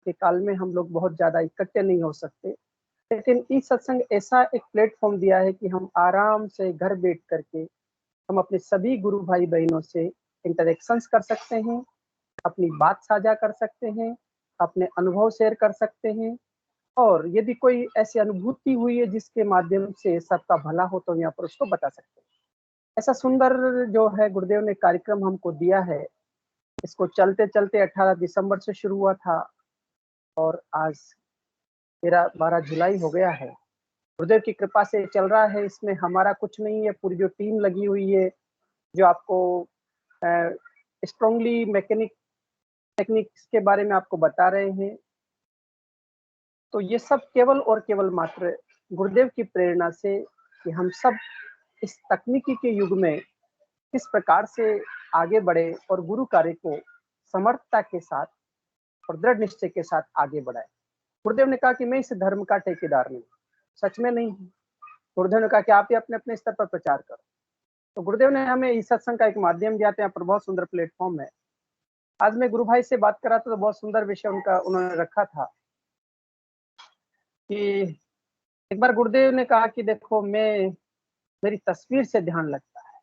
के काल में हम लोग बहुत ज़्यादा इकट्ठे नहीं हो सकते, लेकिन ई सत्संग ऐसा एक प्लेटफ़ॉर्म दिया है कि हम आराम से घर बैठ कर के हम अपने सभी गुरु भाई-बहनों से इंटरैक्शंस कर सकते हैं, अपनी बात साझा कर सकते हैं, अपने अनुभव शेयर कर सकते हैं और यदि कोई ऐसी अनुभूति हुई है जिसके माध्यम से सबका भला हो तो यहाँ पर उसको बता सकते हैं। ऐसा सुंदर जो है गुरुदेव ने कार्यक्रम हमको दिया है, इसको चलते-चलते 18 दिसंबर से शुरू हुआ था और आज 13-12 जुलाई हो गया है। गुरुदेव की कृपा से चल रहा है, इसमें हमारा कुछ नहीं है, पूरी जो टीम लगी हुई है, जो आपको अ, स्ट्रांगली मैकेनिक टेक्निक्स के बारे में आपको बता रहे हैं। तो ये सब केवल और केवल मात्र गुरुदेव की प्रेरणा से कि हम सब इस तकनीकी के युग में किस प्रकार से आगे बढ़े और गुरु कार्य को समर्थता के साथ और दृढ़ निश्चय के साथ आगे बढ़ाए। गुरुदेव ने कहा कि मैं इस धर्म का ठेकेदार नहीं, सच में नहीं हूँ। गुरुदेव ने कहा कि आप ही अपने-अपने स्तर पर प्रचार करो। तो गुरुदेव ने हमें इस सत्संग का एक माध्यम दिया था, यहाँ पर बहुत सुंदर प्लेटफ़ॉर्म है। आज मैं गुरु भाई से बात कर रहा था तो बहुत सुंदर विषय उन्होंने रखा था कि एक बार गुरुदेव ने कहा कि देखो मेरी तस्वीर से ध्यान लगता है,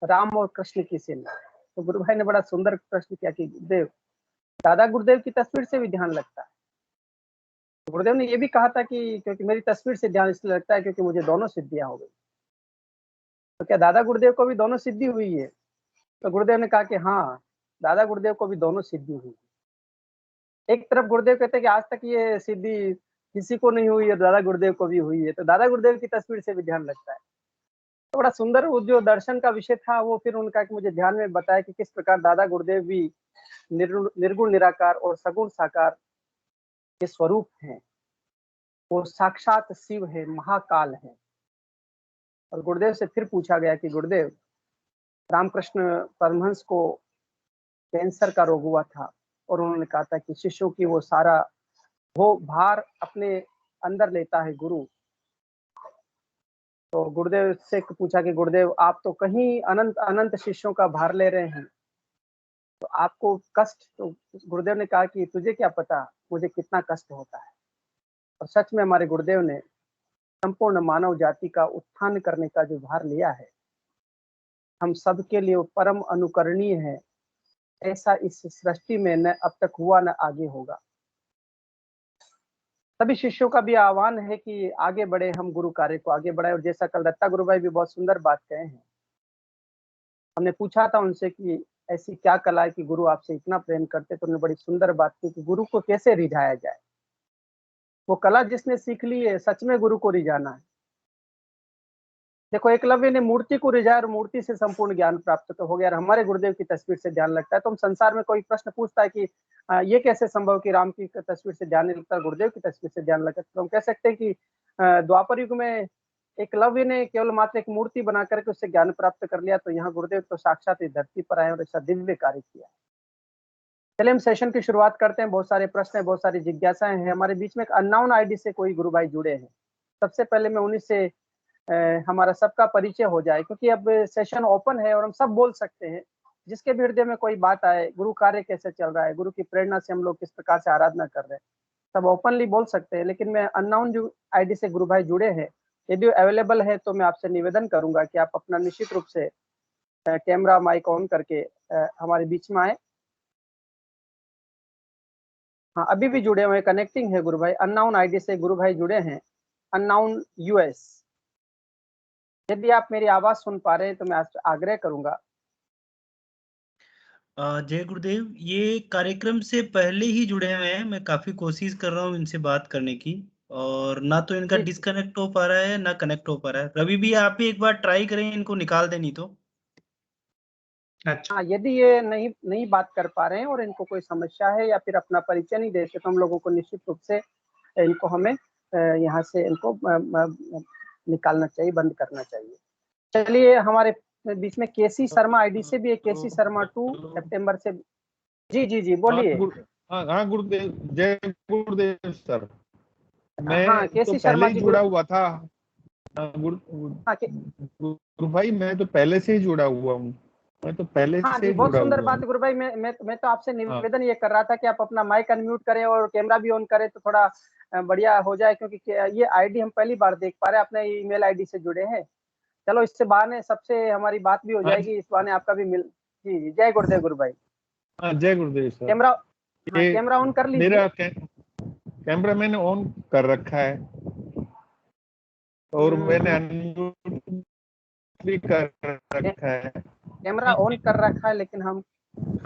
राम और कृष्ण की सेना। तो गुरु भाई ने बड़ा सुंदर प्रश्न किया कि गुरुदेव, दादा गुरुदेव की तस्वीर से भी ध्यान लगता है। तो गुरुदेव ने ये भी कहा था कि क्योंकि मेरी तस्वीर से ध्यान इसलिए लगता है क्योंकि मुझे दोनों सिद्धियाँ हो गई। तो क्या दादा गुरुदेव को भी दोनों सिद्धि हुई है? तो गुरुदेव ने कहा कि हाँ, दादा गुरुदेव को भी दोनों सिद्धि हुई। एक तरफ गुरुदेव कहते हैं कि आज तक ये सिद्धि किसी को नहीं हुई है, दादा गुरुदेव को भी हुई है, तो दादा गुरुदेव की तस्वीर से भी ध्यान लगता है। तो बड़ा सुंदर वो जो दर्शन का विषय था वो फिर उनका एक मुझे ध्यान में बताया कि किस प्रकार दादा गुरुदेव भी निर्गुण निराकार और सगुण साकार के स्वरूप हैं। वो साक्षात शिव है, महाकाल है। और गुरुदेव से फिर पूछा गया कि गुरुदेव, रामकृष्ण परमहंस को कैंसर का रोग हुआ था और उन्होंने कहा था कि शिष्यों की वो भार अपने अंदर लेता है गुरु। तो गुरुदेव से पूछा कि गुरुदेव, आप तो कहीं अनंत अनंत शिष्यों का भार ले रहे हैं, तो आपको कष्ट, तो गुरुदेव ने कहा कि तुझे क्या पता मुझे कितना कष्ट होता है। और सच में हमारे गुरुदेव ने संपूर्ण मानव जाति का उत्थान करने का जो भार लिया है, हम सबके लिए वो परम अनुकरणीय है। ऐसा इस सृष्टि में न अब तक हुआ न आगे होगा। सभी शिष्यों का भी आह्वान है कि आगे बढ़े, हम गुरु कार्य को आगे बढ़ाएं। और जैसा कल दत्ता गुरु भाई भी बहुत सुंदर बात कहे हैं, हमने पूछा था उनसे कि ऐसी क्या कला है कि गुरु आपसे इतना प्रेम करते, तो उन्होंने बड़ी सुंदर बात की कि गुरु को कैसे रिझाया जाए। वो कला जिसने सीख ली है, सच में गुरु को रिझाना है। देखो, एकलव्य ने मूर्ति को रिझाया और मूर्ति से संपूर्ण ज्ञान प्राप्त तो हो गया। और हमारे गुरुदेव की तस्वीर से ध्यान लगता है। तो हम संसार में कोई प्रश्न पूछता है कि ये कैसे संभव कि राम की तस्वीर से ध्यान नहीं लगता, गुरुदेव की तस्वीर से ध्यान लगता है। तो हम कह सकते हैं कि द्वापर युग में एकलव्य ने केवल मात्र एक मूर्ति बना करके उससे ज्ञान प्राप्त कर लिया, तो यहाँ गुरुदेव तो साक्षात इस धरती पर आए और ऐसा दिव्य कार्य किया। चलिए हम सेशन की शुरुआत करते हैं। बहुत सारे प्रश्न हैं, बहुत सारी जिज्ञासाएं हैं। हमारे बीच में एक अननोन आईडी से कोई गुरु भाई जुड़े हैं। सबसे पहले मैं उन्हीं से हमारा सबका परिचय हो जाए, क्योंकि अब सेशन ओपन है और हम सब बोल सकते हैं। जिसके भी हृदय में कोई बात आए, गुरु कार्य कैसे चल रहा है, गुरु की प्रेरणा से हम लोग किस प्रकार से आराधना कर रहे हैं, सब ओपनली बोल सकते हैं। लेकिन मैं अननोन जो आईडी से गुरु भाई जुड़े हैं, यदि अवेलेबल है तो मैं आपसे निवेदन करूंगा कि आप अपना निश्चित रूप से कैमरा माइक ऑन करके हमारे बीच में आए। हाँ, अभी भी जुड़े हुए कनेक्टिंग है गुरु भाई। अननोन आईडी से गुरु भाई जुड़े हैं, अननोन यूएस। यदि आप मेरी आवाज सुन पा रहे हैं तो मैं आपसे आग्रह करूंगा। जय गुरुदेव, ये कार्यक्रम से पहले ही जुड़े हुए हैं। मैं काफ़ी कोशिश कर रहा हूँ इनसे बात करने की और ना तो इनका जी जी। डिस्कनेक्ट हो पा रहा है, ना कनेक्ट हो पा रहा है। रवि भी आप भी एक बार ट्राई करें, इनको निकाल दें नहीं तो। हाँ, यदि ये नहीं बात कर पा रहे हैं और इनको कोई समस्या है या फिर अपना परिचय नहीं देते, तो हम लोगों को निश्चित रूप से इनको हमें यहाँ से इनको निकालना चाहिए, बंद करना चाहिए। चलिए, हमारे बीच में केसी शर्मा आईडी से भी है, केसी शर्मा 2 सितंबर से। जी जी जी, बोलिए। हाँ गुरुदेव, जय गुरुदेव सर। हाँ, मैं तो केसी पहले शर्मा ही जी जुड़ा हुआ था। हाँ, हाँ गुरु भाई, मैं तो पहले से ही जुड़ा हुआ हूँ। मैं तो पहले हाँ से जी, बहुत जुड़ा सुंदर हुआ बात हूँ। है गुरु भाई। मैं तो आपसे हाँ निवेदन ये कर रहा था कि आप अपना माइक अनम्यूट करें और कैमरा भी ऑन करें तो थोड़ा बढ़िया हो जाए, क्योंकि ये आईडी हम पहली बार देख पा रहे हैं, अपने ईमेल आईडी से जुड़े हैं। चलो, इससे बहाने सबसे हमारी बात भी हो हाँ जाएगी, इस बहाने आपका भी मिल। जी जी, जय गुरुदेव गुरु भाई। हाँ, जय गुरुदेव सर। कैमरा, हाँ ये कैमरा ऑन कर लीजिए। मेरा कैमरा मैंने ऑन कर रखा है और मैंने अनम्यूट भी कर रखा है। कैमरा ऑन कर रखा है लेकिन हम।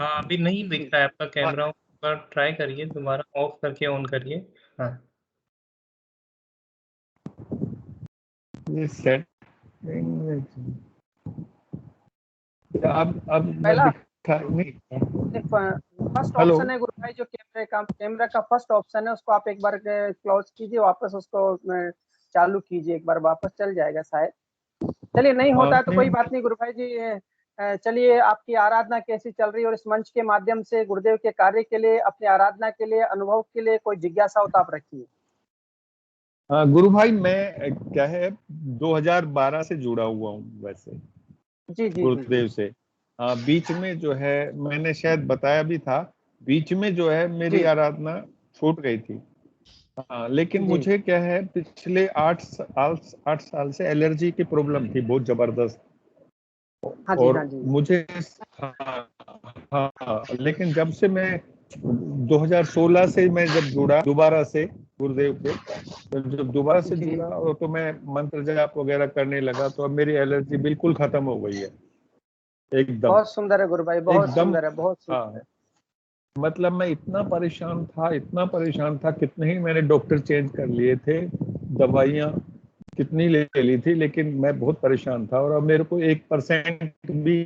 हाँ, अभी नहीं दिख रहा है आपका कैमरा। एक बार ट्राई करिए, दोबारा ऑफ करके ऑन करिए। हाँ, ये सेटिंग अब मैं पहला दिखा नहीं। First hello. ऑप्शन है गुरु भाई, जो कैमरा का फर्स्ट ऑप्शन है, उसको आप एक बार क्लोज कीजिए, वापस उसको चालू कीजिए, एक बार वापस चल जाएगा शायद। चलिए, नहीं होता है तो कोई बात नहीं गुरु भाई जी। चलिए, आपकी आराधना कैसी चल रही है, और इस मंच के माध्यम से गुरुदेव के कार्य के लिए, अपनी आराधना के लिए, अनुभव के लिए कोई जिज्ञासा हो तो आप रखिए। गुरु भाई, मैं क्या है 2012 से जुड़ा हुआ हूँ वैसे जी जी जी जी। गुरुदेव से। बीच में जो है मैंने शायद बताया भी था, बीच में जो है मेरी जी आराधना छूट गई थी। लेकिन जी। मुझे क्या है पिछले 8 साल से एलर्जी की प्रॉब्लम थी बहुत जबरदस्त। हाँ जी हाँ और जी। मुझे हाँ, लेकिन जब से मैं 2016 से मैं जब जुड़ा दोबारा से गुरुदेव के, तो जब दोबारा से जी, जुड़ा और तो मैं मंत्र जाप वगैरह करने लगा, तो अब मेरी एलर्जी बिल्कुल खत्म हो गई है एकदम। बहुत सुंदर है गुरु भाई, बहुत एकदम। सुंदर है, बहुत सुंदर हाँ, है। मतलब मैं इतना परेशान था, इतना परेशान था, कितने ही मैंने डॉक्टर चेंज कर लिए थे, दवाइयाँ कितनी ले ली थी, लेकिन मैं बहुत परेशान था। और अब मेरे को 1% भी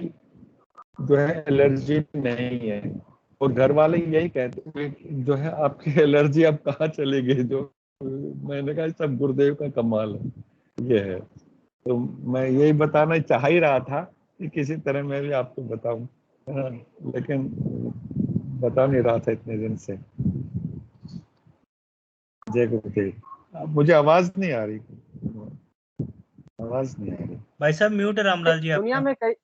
जो है एलर्जी नहीं है। और घर वाले यही कहते हैं कि जो है आपकी एलर्जी अब कहाँ चली गई, जो मैंने कहा सब गुरुदेव का कमाल है ये है। तो मैं यही बताना चाह ही रहा था कि किसी तरह मैं भी आपको बताऊं, हाँ, लेकिन बता नहीं रहा था इतने दिन से। जय गुरुदेव। मुझे आवाज नहीं आ रही, आवाज नहीं आ रही। भाई साहब म्यूट है रामलाल जी दुनिया आपका। में कई।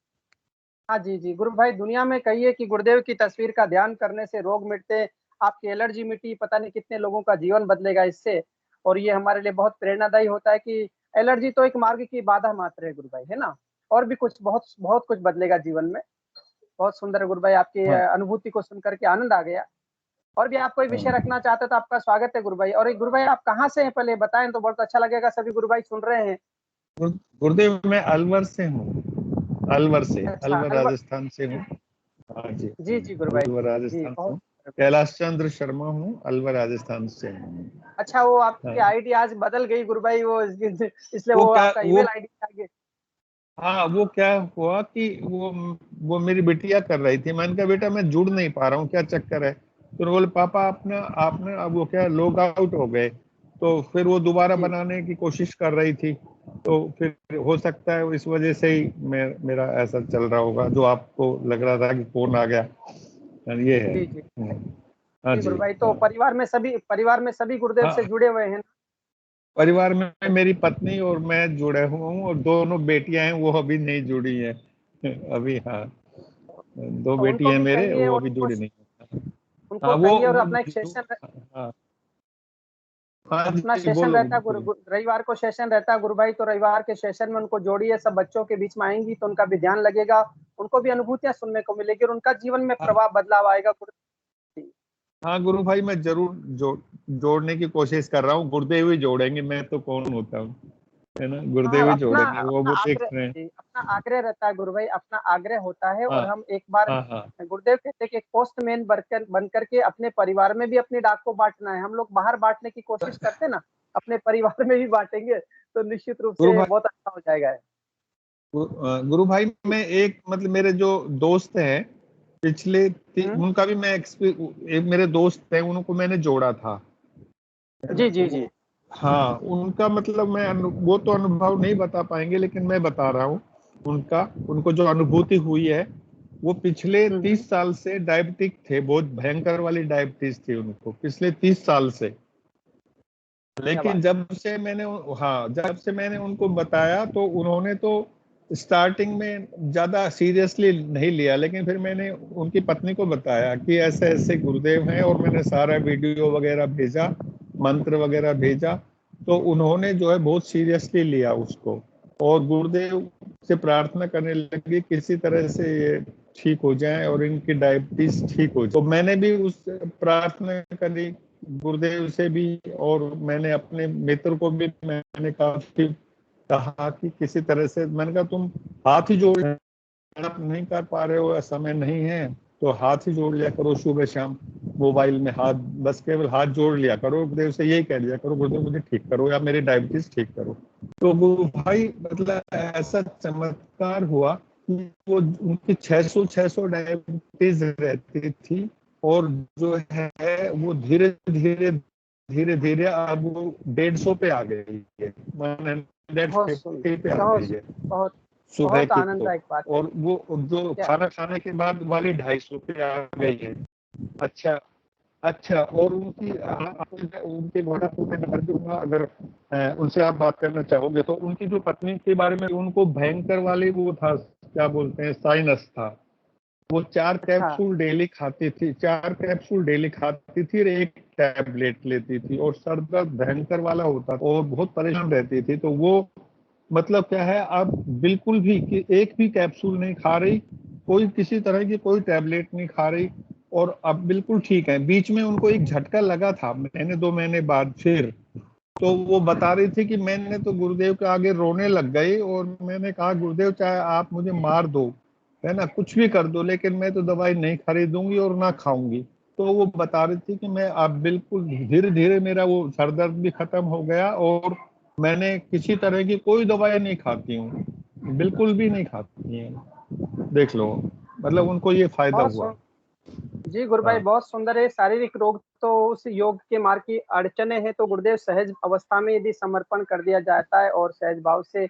हाँ जी जी गुरु भाई, दुनिया में कहिए कि गुरुदेव की तस्वीर का ध्यान करने से रोग मिटते, आपकी एलर्जी मिटी, पता नहीं कितने लोगों का जीवन बदलेगा इससे। और ये हमारे लिए बहुत प्रेरणादायी होता है कि एलर्जी तो एक मार्ग की बाधा मात्र है गुरु भाई, है ना। और भी कुछ, बहुत बहुत कुछ बदलेगा जीवन में। बहुत सुंदर है गुरु भाई, आपकी हाँ अनुभूति को सुनकर के आनंद आ गया। और भी आप कोई विषय हाँ। रखना चाहते तो आपका स्वागत है गुरु भाई। और एक गुरु भाई, आप कहाँ से हैं पहले बताएं तो बहुत अच्छा लगेगा, सभी गुरु भाई सुन रहे हैं। गुरुदेव मैं अलवर से हूँ, अलवर से, अच्छा, अलवर अलवर। राजस्थान से हूँ। हाँ जी, जी जी गुरु भाई, अलवर जी राजस्थान से बहुत। हूँ। कैलाश चंद्र शर्मा हूँ, अलवर राजस्थान से हूँ। अच्छा, वो आपकी हाँ। आईडी आज बदल गई गुरु भाई, वो इसलिए वो वो क्या आपका वो ईमेल आईडी आगे। हाँ, वो क्या हुआ कि वो मेरी बिटिया कर रही थी। मैंने कहा बेटा मैं जुड़ नहीं पा रहा हूँ, क्या चक्कर है? तो बोले पापा अपना आपने अब वो क्या लॉग आउट हो गए। तो फिर वो दोबारा जी बनाने की कोशिश कर रही थी। तो फिर हो सकता है इस वजह से ही मेरा ऐसा चल रहा होगा, जो आपको लग रहा था कि फोन आ गया, ये है। जी जी हाँ जी जी। गुरु भाई, तो हाँ परिवार में सभी गुरुदेव से हाँ। जुड़े हुए हैं। परिवार में मेरी पत्नी और मैं जुड़े हुए हूँ, और दोनों बेटियां हैं वो अभी नहीं जुड़ी हैं अभी। हाँ, दो तो बेटी उनको हैं भी मेरे, कहिए, वो और अभी जुड़ी नहीं है। उनको हाँ कहिए, और वो अपना एक सेशन, हाँ हाँ अपना जी, सेशन बोलो रहता है बोलो। रविवार को सेशन रहता है गुरु भाई, तो रविवार के सेशन में उनको जोड़िए, सब बच्चों के बीच में आएंगी तो उनका भी ध्यान लगेगा, उनको भी अनुभूतियां सुनने को मिलेगी और उनका जीवन में हाँ प्रभाव बदलाव आएगा गुरु जी। हाँ गुरु भाई, मैं जरूर जोड़ने की कोशिश कर रहा हूँ। गुरुदेव ही जोड़ेंगे, मैं तो कौन होता हूँ, है ना? हाँ, गुरुदेव ही अपना जोड़ेंगे, अपना वो देख आग्रह रहे हैं। जी, अपना आग्रह रहता है गुरु भाई, अपना आग्रह होता है। हाँ और हम एक बार, हाँ हाँ गुरुदेव कहते हैं कि एक पोस्टमैन बन करके अपने परिवार में भी अपनी डाक को बांटना है। हम लोग बाहर बांटने की कोशिश करते हैं ना, अपने परिवार में भी बांटेंगे तो निश्चित रूप गुरु से भाई, बहुत अच्छा हो जाएगा। गुरु भाई मैं एक मतलब मेरे जो दोस्त हैं पिछले हम्म। उनका भी मैं एक मेरे दोस्त हैं, उनको मैंने जोड़ा था, है ना? जी जी जी। हाँ, उनका मतलब वो तो अनुभव नहीं बता पाएंगे, लेकिन मैं बता रहा हूँ उनको जो अनुभूति हुई है। वो पिछले हम्म। 30 साल से डायबिटिक थे, बहुत भयंकर वाली डायबिटीज थी उनको पिछले 30 साल से। क्या लेकिन बात है। जब से मैंने उनको बताया, तो उन्होंने तो स्टार्टिंग में ज्यादा सीरियसली नहीं लिया, लेकिन फिर मैंने उनकी पत्नी को बताया कि ऐसे ऐसे गुरुदेव हैं, और मैंने सारा वीडियो वगैरह भेजा, मंत्र वगैरह भेजा, तो उन्होंने जो है बहुत सीरियसली लिया उसको, और गुरुदेव से प्रार्थना करने लगी किसी तरह से ये ठीक हो जाए और इनकी डायबिटीज ठीक हो जाए। तो मैंने भी उस प्रार्थना करी गुरुदेव से भी, और मैंने अपने मित्र को भी मैंने कहा कि किसी तरह से, मैंने कहा तुम हाथ ही जोड़, आप नहीं कर पा रहे हो, समय नहीं है, तो हाथ ही जोड़ लिया करो सुबह शाम, मोबाइल में हाथ, बस केवल हाथ जोड़ लिया करो, गुरुदेव से यही कह दिया करो, गुरुदेव मुझे ठीक करो या मेरी डायबिटीज ठीक करो। तो गुरु भाई मतलब ऐसा चमत्कार हुआ कि वो उनकी 600 डायबिटीज रहती थी, और जो है वो धीरे धीरे अब वो 150 पे आ गई है, 150 पे आ गई है बहुत सुबह बहुत की। आनंददायक बात है। और वो जो खाना खाने के बाद वाली 250 पे आ गई है। अच्छा, और उनकी उनके व्हाट्सएप को मैं नंबर दूंगा, अगर उनसे आप बात करना चाहोगे तो। उनकी जो पत्नी के बारे में, उनको भयंकर वाली वो था, क्या बोलते हैं, साइनस था। वो 4 कैप्सूल डेली खाती थी, 4 कैप्सूल डेली खाती थी और 1 टैबलेट लेती थी, और सर दर्द भयंकर वाला होता था और बहुत परेशान रहती थी। तो वो मतलब क्या है, अब बिल्कुल भी कि एक भी कैप्सूल नहीं खा रही, कोई किसी तरह की कोई टैबलेट नहीं खा रही, और अब बिल्कुल ठीक है। बीच में उनको एक झटका लगा था, महीने 2 महीने बाद फिर, तो वो बता रही थी कि मैंने तो गुरुदेव के आगे रोने लग गई, और मैंने कहा गुरुदेव चाहे आप मुझे मार दो, है ना, कुछ भी कर दो, लेकिन मैं तो दवाई नहीं खरीदूंगी और ना खाऊंगी। तो वो बता रही थी कि मैं अब बिल्कुल धीरे धीरे मेरा वो सर दर्द भी खत्म हो गया, और मैंने किसी तरह की कोई दवाई नहीं खाती हूँ, बिल्कुल भी नहीं खाती है। देख लो, मतलब उनको ये फायदा हुआ। जी गुरु भाई, हाँ। बहुत सुंदर है। शारीरिक रोग तो उस योग के मार्ग की अड़चने हैं, तो गुरुदेव सहज अवस्था में यदि समर्पण कर दिया जाता है और सहज भाव से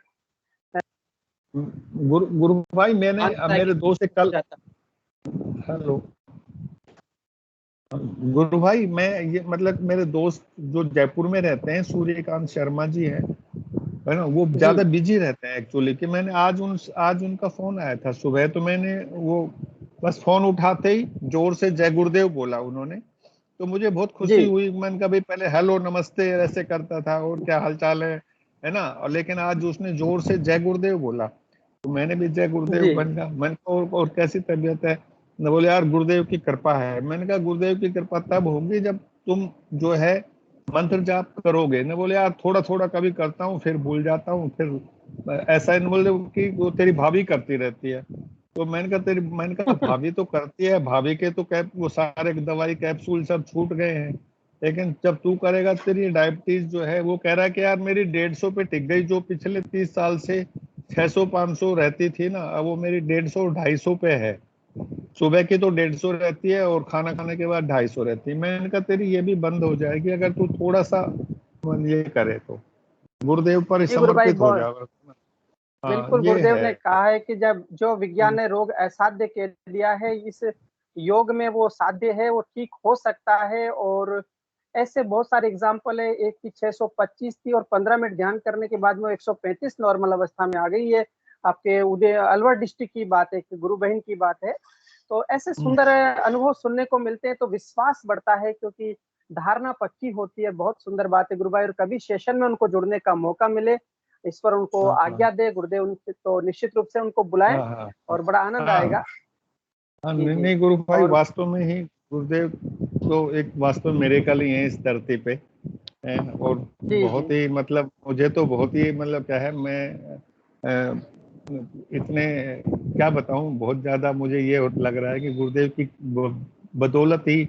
गुरु भाई, मैंने मेरे दोस्त से कल, जाता हेलो गुरु भाई, मैं ये मतलब मेरे दोस्त जो जयपुर में रहते हैं, सूर्यकांत शर्मा जी है ना, वो जी ज्यादा बिजी रहते हैं एक्चुअली, कि मैंने आज उनका फोन आया था सुबह, तो मैंने वो बस फोन उठाते ही जोर से जय गुरुदेव बोला उन्होंने, तो मुझे बहुत खुशी जी हुई। मैंने कहा भाई, पहले हेलो नमस्ते ऐसे करता था, और क्या हालचाल है ना, और लेकिन आज उसने जोर से जय गुरुदेव बोला, तो मैंने भी जय गुरुदेव जी बन गया। मैंने कहा और कैसी तबीयत है, न बोले यार गुरुदेव की कृपा है। मैंने कहा गुरुदेव की कृपा तब होगी जब तुम जो है मंत्र जाप करोगे। न बोले यार थोड़ा थोड़ा कभी करता हूँ फिर भूल जाता हूँ, फिर ऐसा न बोले कि वो तेरी भाभी करती रहती है। तो मैंने कहा भाभी तो करती है, भाभी के तो वो सारे दवाई कैप्सूल सब छूट गए हैं, लेकिन जब तू करेगा तेरी डायबिटीज जो है, वो कह रहा है कि यार मेरी 150 पे टिक गई, जो पिछले 30 साल से 600-500 रहती थी ना, अब वो मेरी 150-250 पे है। सुबह की तो 150 रहती है और खाना खाने के बाद 250 रहती है। मैंने कहा तेरी ये भी बंद हो जाएगी अगर तू थोड़ा सा ये करे तो, गुरुदेव पर जी गुरु भाई, समर्पित हो जाओ। हाँ, बिल्कुल ये गुरुदेव है। ने कहा है कि जब जो विज्ञान ने रोग असाध्य कह दिया है, इस योग में वो साध्य है, वो ठीक हो सकता है। और ऐसे बहुत सारे एग्जाम्पल है। एक की 625 थी और 15 मिनट ध्यान करने के बाद में 135 नॉर्मल अवस्था में आ गई है। आपके उदय अलवर डिस्ट्रिक्ट की बात है, गुरु बहन की बात है। तो ऐसे सुंदर अनुभव सुनने को मिलते हैं तो विश्वास बढ़ता है, क्योंकि धारणा पक्की होती है। बहुत सुंदर बात है गुरु भाई, और कभी सेशन में उनको जुड़ने का मौका मिले, ईश्वर उनको हाँ हाँ आज्ञा दे, गुरुदेव उनसे तो निश्चित रूप से उनको बुलाएं हाँ हाँ और बड़ा आनंद हाँ आएगा। हाँ। जी नहीं जी। नहीं गुरु भाई, और वास्तव में ही गुरुदेव तो एक वास्तव मिरेकल ही है इस धरती पे है। और जी जी बहुत ही मतलब मुझे तो बहुत ही मतलब क्या है, मैं इतने क्या बताऊं, बहुत ज्यादा मुझे ये लग रहा है कि गुरुदेव की बदौलत ही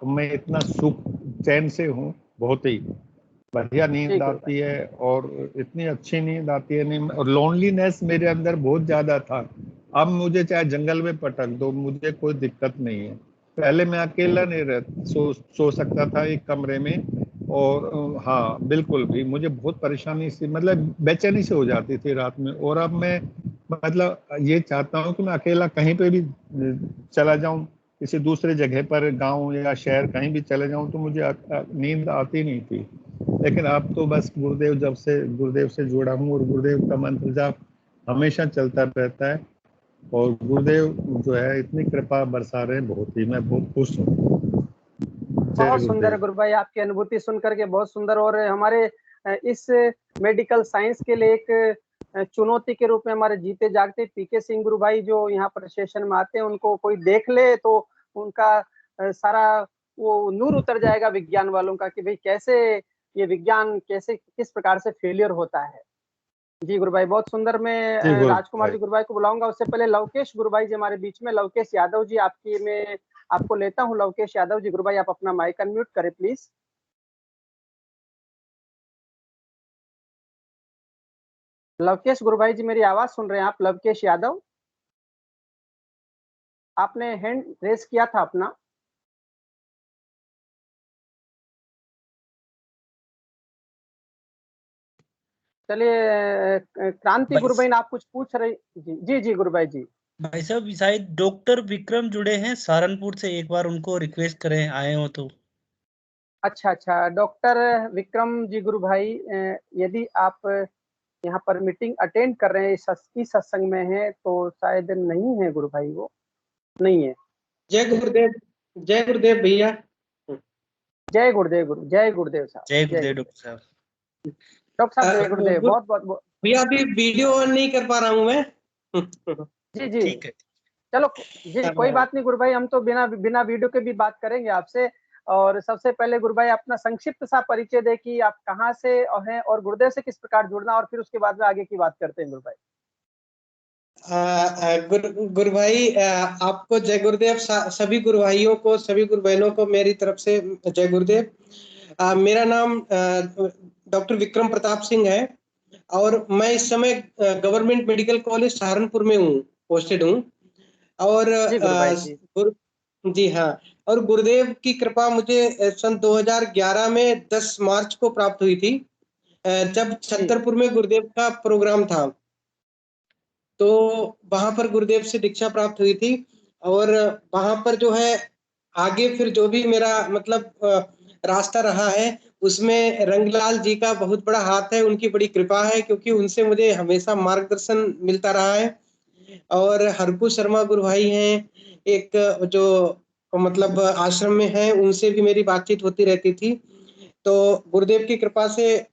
मैं इतना सुख चैन से हूँ। बहुत ही बढ़िया जी नींद गुरु भाई। आती है, और इतनी अच्छी नींद आती है नहीं, और लोनलीनेस मेरे अंदर बहुत ज्यादा था। अब मुझे चाहे जंगल में पटक दो, मुझे कोई दिक्कत नहीं है। पहले मैं अकेला नहीं सो सकता था एक कमरे में, और हाँ बिल्कुल भी मुझे बहुत परेशानी से मतलब बेचैनी से हो जाती थी रात में। और अब मैं मतलब ये चाहता हूँ कि मैं अकेला कहीं पे भी चला जाऊं, किसी दूसरे जगह पर, गांव या शहर कहीं भी चले जाऊं, तो मुझे नींद आती नहीं थी। लेकिन अब तो बस गुरुदेव से जुड़ा हूँ, और गुरुदेव का मंत्र जाप हमेशा चलता रहता है। और गुरुदेव जो है इतनी कृपा बरसा रहे हैं, बहुत ही, मैं बहुत खुश हूँ। बहुत सुंदर है गुरु भाई, आपकी अनुभूति सुन करके बहुत सुंदर। और हमारे इस मेडिकल साइंस के लिए एक चुनौती के रूप में हमारे जीते जागते पीके सिंह गुरु भाई जो यहाँ पर सेशन में आते हैं, उनको कोई देख ले तो उनका सारा वो नूर उतर जाएगा विज्ञान वालों का कि भाई कैसे ये विज्ञान कैसे किस प्रकार से फेलियर होता है। जी गुरु भाई बहुत सुंदर। मैं राजकुमार जी गुरु भाई को बुलाऊंगा, उससे पहले लवकेश गुरु भाई जी हमारे बीच में, लवकेश यादव जी आपकी मैं आपको लेता हूं। लवकेश यादव जी गुरु भाई आप अपना माइक अनम्यूट करें प्लीज। लवकेश गुरु भाई जी मेरी आवाज सुन रहे हैं आप? लवकेश यादव, आपने हैंड रेस किया था अपना। चलिए क्रांति गुरु भाई आप कुछ पूछ रहे? जी जी जी गुरु भाई जी। भाई साहब शायद डॉक्टर विक्रम जुड़े हैं सहारनपुर से, एक बार उनको रिक्वेस्ट करें आए हो तो। अच्छा अच्छा, डॉक्टर विक्रम जी गुरु भाई यदि आप यहाँ पर मीटिंग अटेंड कर रहे हैं, इस सत्संग में है तो शायद नहीं है गुरु भाई, वो नहीं है। जय गुरुदेव, जय गुरुदेव भैया। जय गुरुदेव जय गुरुदेव साहब। जय गुरुदेव डॉक्टर साहब। डॉक्टर साहब जय गुरुदेव। बहुत बहुत भैया अभी वीडियो ऑन नहीं कर पा रहा हूँ मैं। जी जी ठीक है, चलो जी कोई बात नहीं गुरु भाई, हम तो बिना वीडियो के भी बात करेंगे आपसे। और सबसे पहले गुरु भाई अपना संक्षिप्त सा परिचय दे कि आप कहाँ से हैं और गुरुदेव से किस प्रकार जुड़ना, और फिर उसके बाद में आगे की बात करते हैं गुरु भाई। गुरु भाई आपको जय गुरुदेव, सभी गुरु भाइयों को, सभी गुरु बहनों को मेरी तरफ से जय गुरुदेव। मेरा नाम डॉक्टर विक्रम प्रताप सिंह है और मैं इस समय गवर्नमेंट मेडिकल कॉलेज सहारनपुर में हूँ, पोस्टेड हूँ। और जी हाँ, और गुरुदेव की कृपा मुझे सन 2011 में 10 मार्च को प्राप्त हुई थी, जब छतरपुर में गुरुदेव का प्रोग्राम था। तो वहां पर गुरुदेव से दीक्षा प्राप्त हुई थी और वहां पर जो है आगे फिर जो भी मेरा मतलब रास्ता रहा है उसमें रंगलाल जी का बहुत बड़ा हाथ है, उनकी बड़ी कृपा है, क्योंकि उनसे मुझे हमेशा मार्गदर्शन मिलता रहा है। और हरकू शर्मा गुरु भाई हैं एक जो मतलब आश्रम में है, उनसे भी मेरी बातचीत होती रहती थी। तो गुरुदेव की कृपा से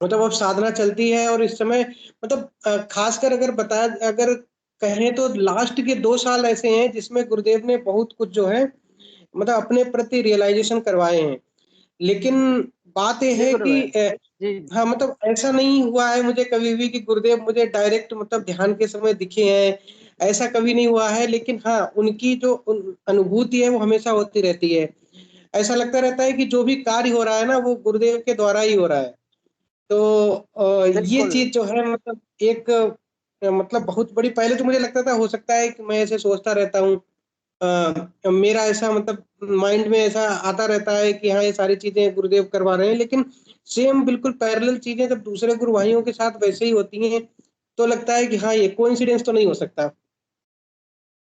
मतलब अब साधना चलती है। और इस समय मतलब खासकर अगर कहें तो लास्ट के 2 साल ऐसे हैं जिसमें गुरुदेव ने बहुत कुछ जो है मतलब अपने प्रति रियलाइजेशन करवाए हैं। लेकिन बात यह है कि हाँ मतलब ऐसा नहीं हुआ है मुझे कभी भी कि गुरुदेव मुझे डायरेक्ट मतलब ध्यान के समय दिखे हैं, ऐसा कभी नहीं हुआ है। लेकिन हाँ उनकी जो अनुभूति है वो हमेशा होती रहती है। ऐसा लगता रहता है कि जो भी कार्य हो रहा है ना वो गुरुदेव के द्वारा ही हो रहा है। तो ये चीज जो है मतलब एक मतलब बहुत बड़ी, पहले तो मुझे लगता था हो सकता है कि मैं ऐसे सोचता रहता हूँ, मेरा ऐसा मतलब माइंड में ऐसा आता रहता है कि हाँ ये सारी चीजें गुरुदेव करवा रहे हैं, लेकिन सेम बिल्कुल पैरेलल चीजें जब दूसरे गुरु भाइयों के साथ वैसे ही होती हैं तो लगता है कि हाँ ये कोइंसिडेंस तो नहीं हो सकता।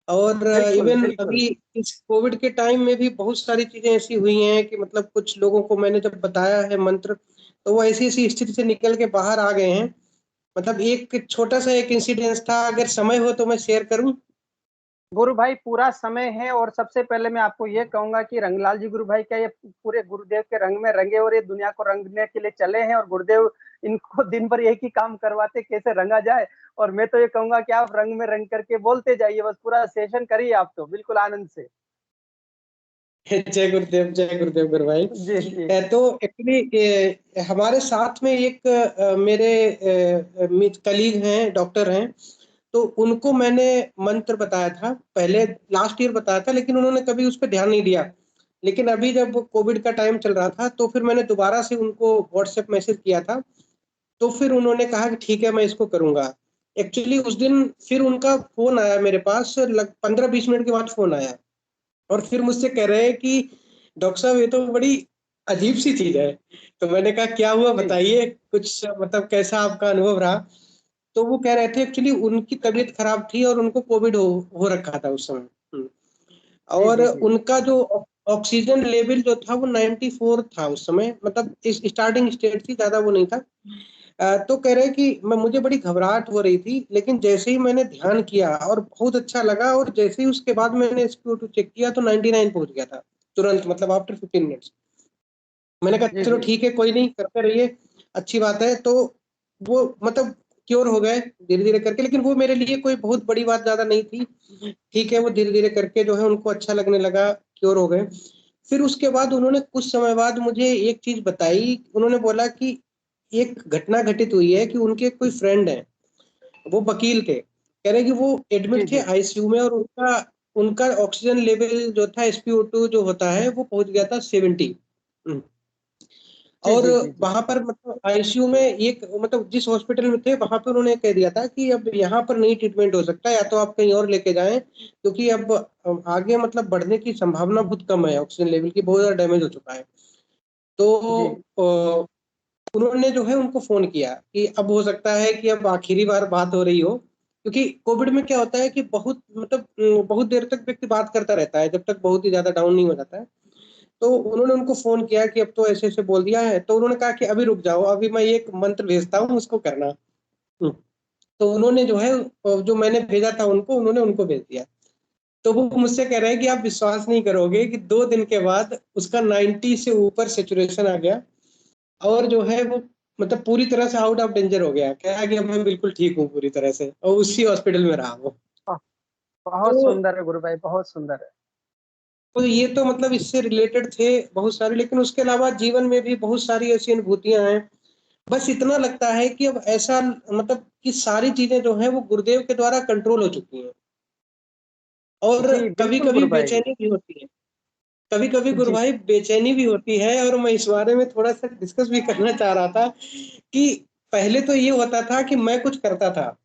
और इवन अभी इस कोविड के टाइम में भी बहुत सारी चीजें ऐसी हुई हैं कि मतलब कुछ लोगों को मैंने जब बताया है मंत्र तो वो ऐसी ऐसी स्थिति से निकल के बाहर आ गए हैं। मतलब एक छोटा सा एक इंसिडेंस था, अगर समय हो तो मैं शेयर करूं। गुरु भाई पूरा समय है। और सबसे पहले मैं आपको ये कहूंगा कि रंगलाल जी गुरु भाई क्या ये पूरे गुरुदेव के रंग में रंगे और ये दुनिया को रंगने के लिए चले हैं, और गुरुदेव इनको दिन भर एक ही काम करवाते कैसे रंगा जाए। और मैं तो ये कहूंगा कि आप रंग में रंग करके बोलते जाइए, बस पूरा सेशन करिए आप तो बिल्कुल आनंद से। जय गुरुदेव गुरु भाई। तो एक्चुअली हमारे साथ में एक मेरे कलीग हैं, डॉक्टर हैं, तो उनको मैंने मंत्र बताया था पहले, लास्ट ईयर बताया था, लेकिन उन्होंने कभी उस पर ध्यान नहीं दिया। लेकिन अभी जब कोविड का टाइम चल रहा था तो फिर मैंने दोबारा से उनको व्हाट्सएप मैसेज किया था, तो फिर उन्होंने कहा कि ठीक है मैं इसको करूंगा। एक्चुअली उस दिन फिर उनका फोन आया मेरे पास, 15-20 मिनट के बाद फोन आया और फिर मुझसे कह रहे हैं कि डॉक्टर साहब ये तो बड़ी अजीब सी चीज है। तो मैंने कहा क्या हुआ बताइए, कुछ मतलब कैसा आपका अनुभव रहा। तो वो कह रहे थे एक्चुअली उनकी तबीयत खराब थी और उनको कोविड हो रखा था उस समय, और उनका जो ऑक्सीजन लेवल जो था वो 94 था उस समय, मतलब इस स्टार्टिंग स्टेज थी, ज्यादा वो नहीं था। तो कह रहे कि मुझे बड़ी घबराहट हो रही थी, लेकिन जैसे ही मैंने ध्यान किया और बहुत अच्छा लगा, और जैसे ही उसके बाद मैंने SpO2 चेक किया तो 99 पहुंच गया था तुरंत, मतलब आफ्टर 15 मिनट्स। मैंने कहा जी चलो जी ठीक है, कोई नहीं, करते रहिए, अच्छी बात है। तो वो मतलब क्योर हो गए धीरे धीरे करके, लेकिन वो मेरे लिए कोई बहुत बड़ी बात ज्यादा नहीं थी। ठीक है, वो धीरे धीरे करके जो है उनको अच्छा लगने लगा, क्योर हो गए। फिर उसके बाद उन्होंने कुछ समय बाद मुझे एक चीज बताई। उन्होंने बोला कि एक घटना घटित हुई है कि उनके कोई फ्रेंड है, वो वकील थे, कह रहे कि वो जी एडमिट थे जी ICU में, और उनका उनका ऑक्सीजन लेवल जो था SpO2 जो होता है वो पहुंच गया था 70। जी और जी जी जी वहां पर मतलब ICU में एक मतलब जिस हॉस्पिटल में थे वहां पर उन्होंने कह दिया था कि अब यहाँ पर नहीं ट्रीटमेंट हो सकता, या तो आप कहीं और लेके जाएं, क्योंकि अब आगे मतलब बढ़ने की संभावना बहुत कम है, ऑक्सीजन लेवल की बहुत ज्यादा डैमेज हो चुका है। जी तो उन्होंने जो है उनको फोन किया कि अब हो सकता है कि अब आखिरी बार बात हो रही हो, क्योंकि कोविड में क्या होता है कि बहुत मतलब बहुत देर तक व्यक्ति बात करता रहता है, जब तक बहुत ही ज्यादा डाउन नहीं हो जाता है। तो उन्होंने उनको फोन किया कि अब तो ऐसे ऐसे बोल दिया है, तो उन्होंने कहा कि अभी रुक जाओ, अभी मैं एक मंत्र भेजता हूँ, उसको करना। हम्म, तो उन्होंने जो है जो मैंने भेजा था उनको, उन्होंने उनको भेज दिया। तो वो मुझसे कह रहे हैं कि आप विश्वास नहीं करोगे कि 2 दिन के बाद उसका 90 से ऊपर सेचुरेशन आ गया, और जो है वो मतलब पूरी तरह से आउट ऑफ डेंजर हो गया, क्या है कि अब मैं बिल्कुल ठीक हूँ पूरी तरह से, और उसी हॉस्पिटल में रहा वो। वाह, तो बहुत सुंदर है गुरु भाई, बहुत सुंदर है। तो ये तो मतलब इससे रिलेटेड थे बहुत सारे, लेकिन उसके अलावा जीवन में भी बहुत सारी ऐसी अनुभूतियां हैं। बस इतना लगता है कि अब ऐसा मतलब कि सारी चीजें जो है वो गुरुदेव के द्वारा कंट्रोल हो चुकी हैं, और जी कभी बिल्कुल कभी गुरु भाई। बेचैनी भी होती है, कभी कभी गुरु जी भाई बेचैनी भी होती है। और मैं इस बारे में थोड़ा सा डिस्कस भी करना चाह रहा था कि पहले तो ये होता था कि मैं कुछ करता था,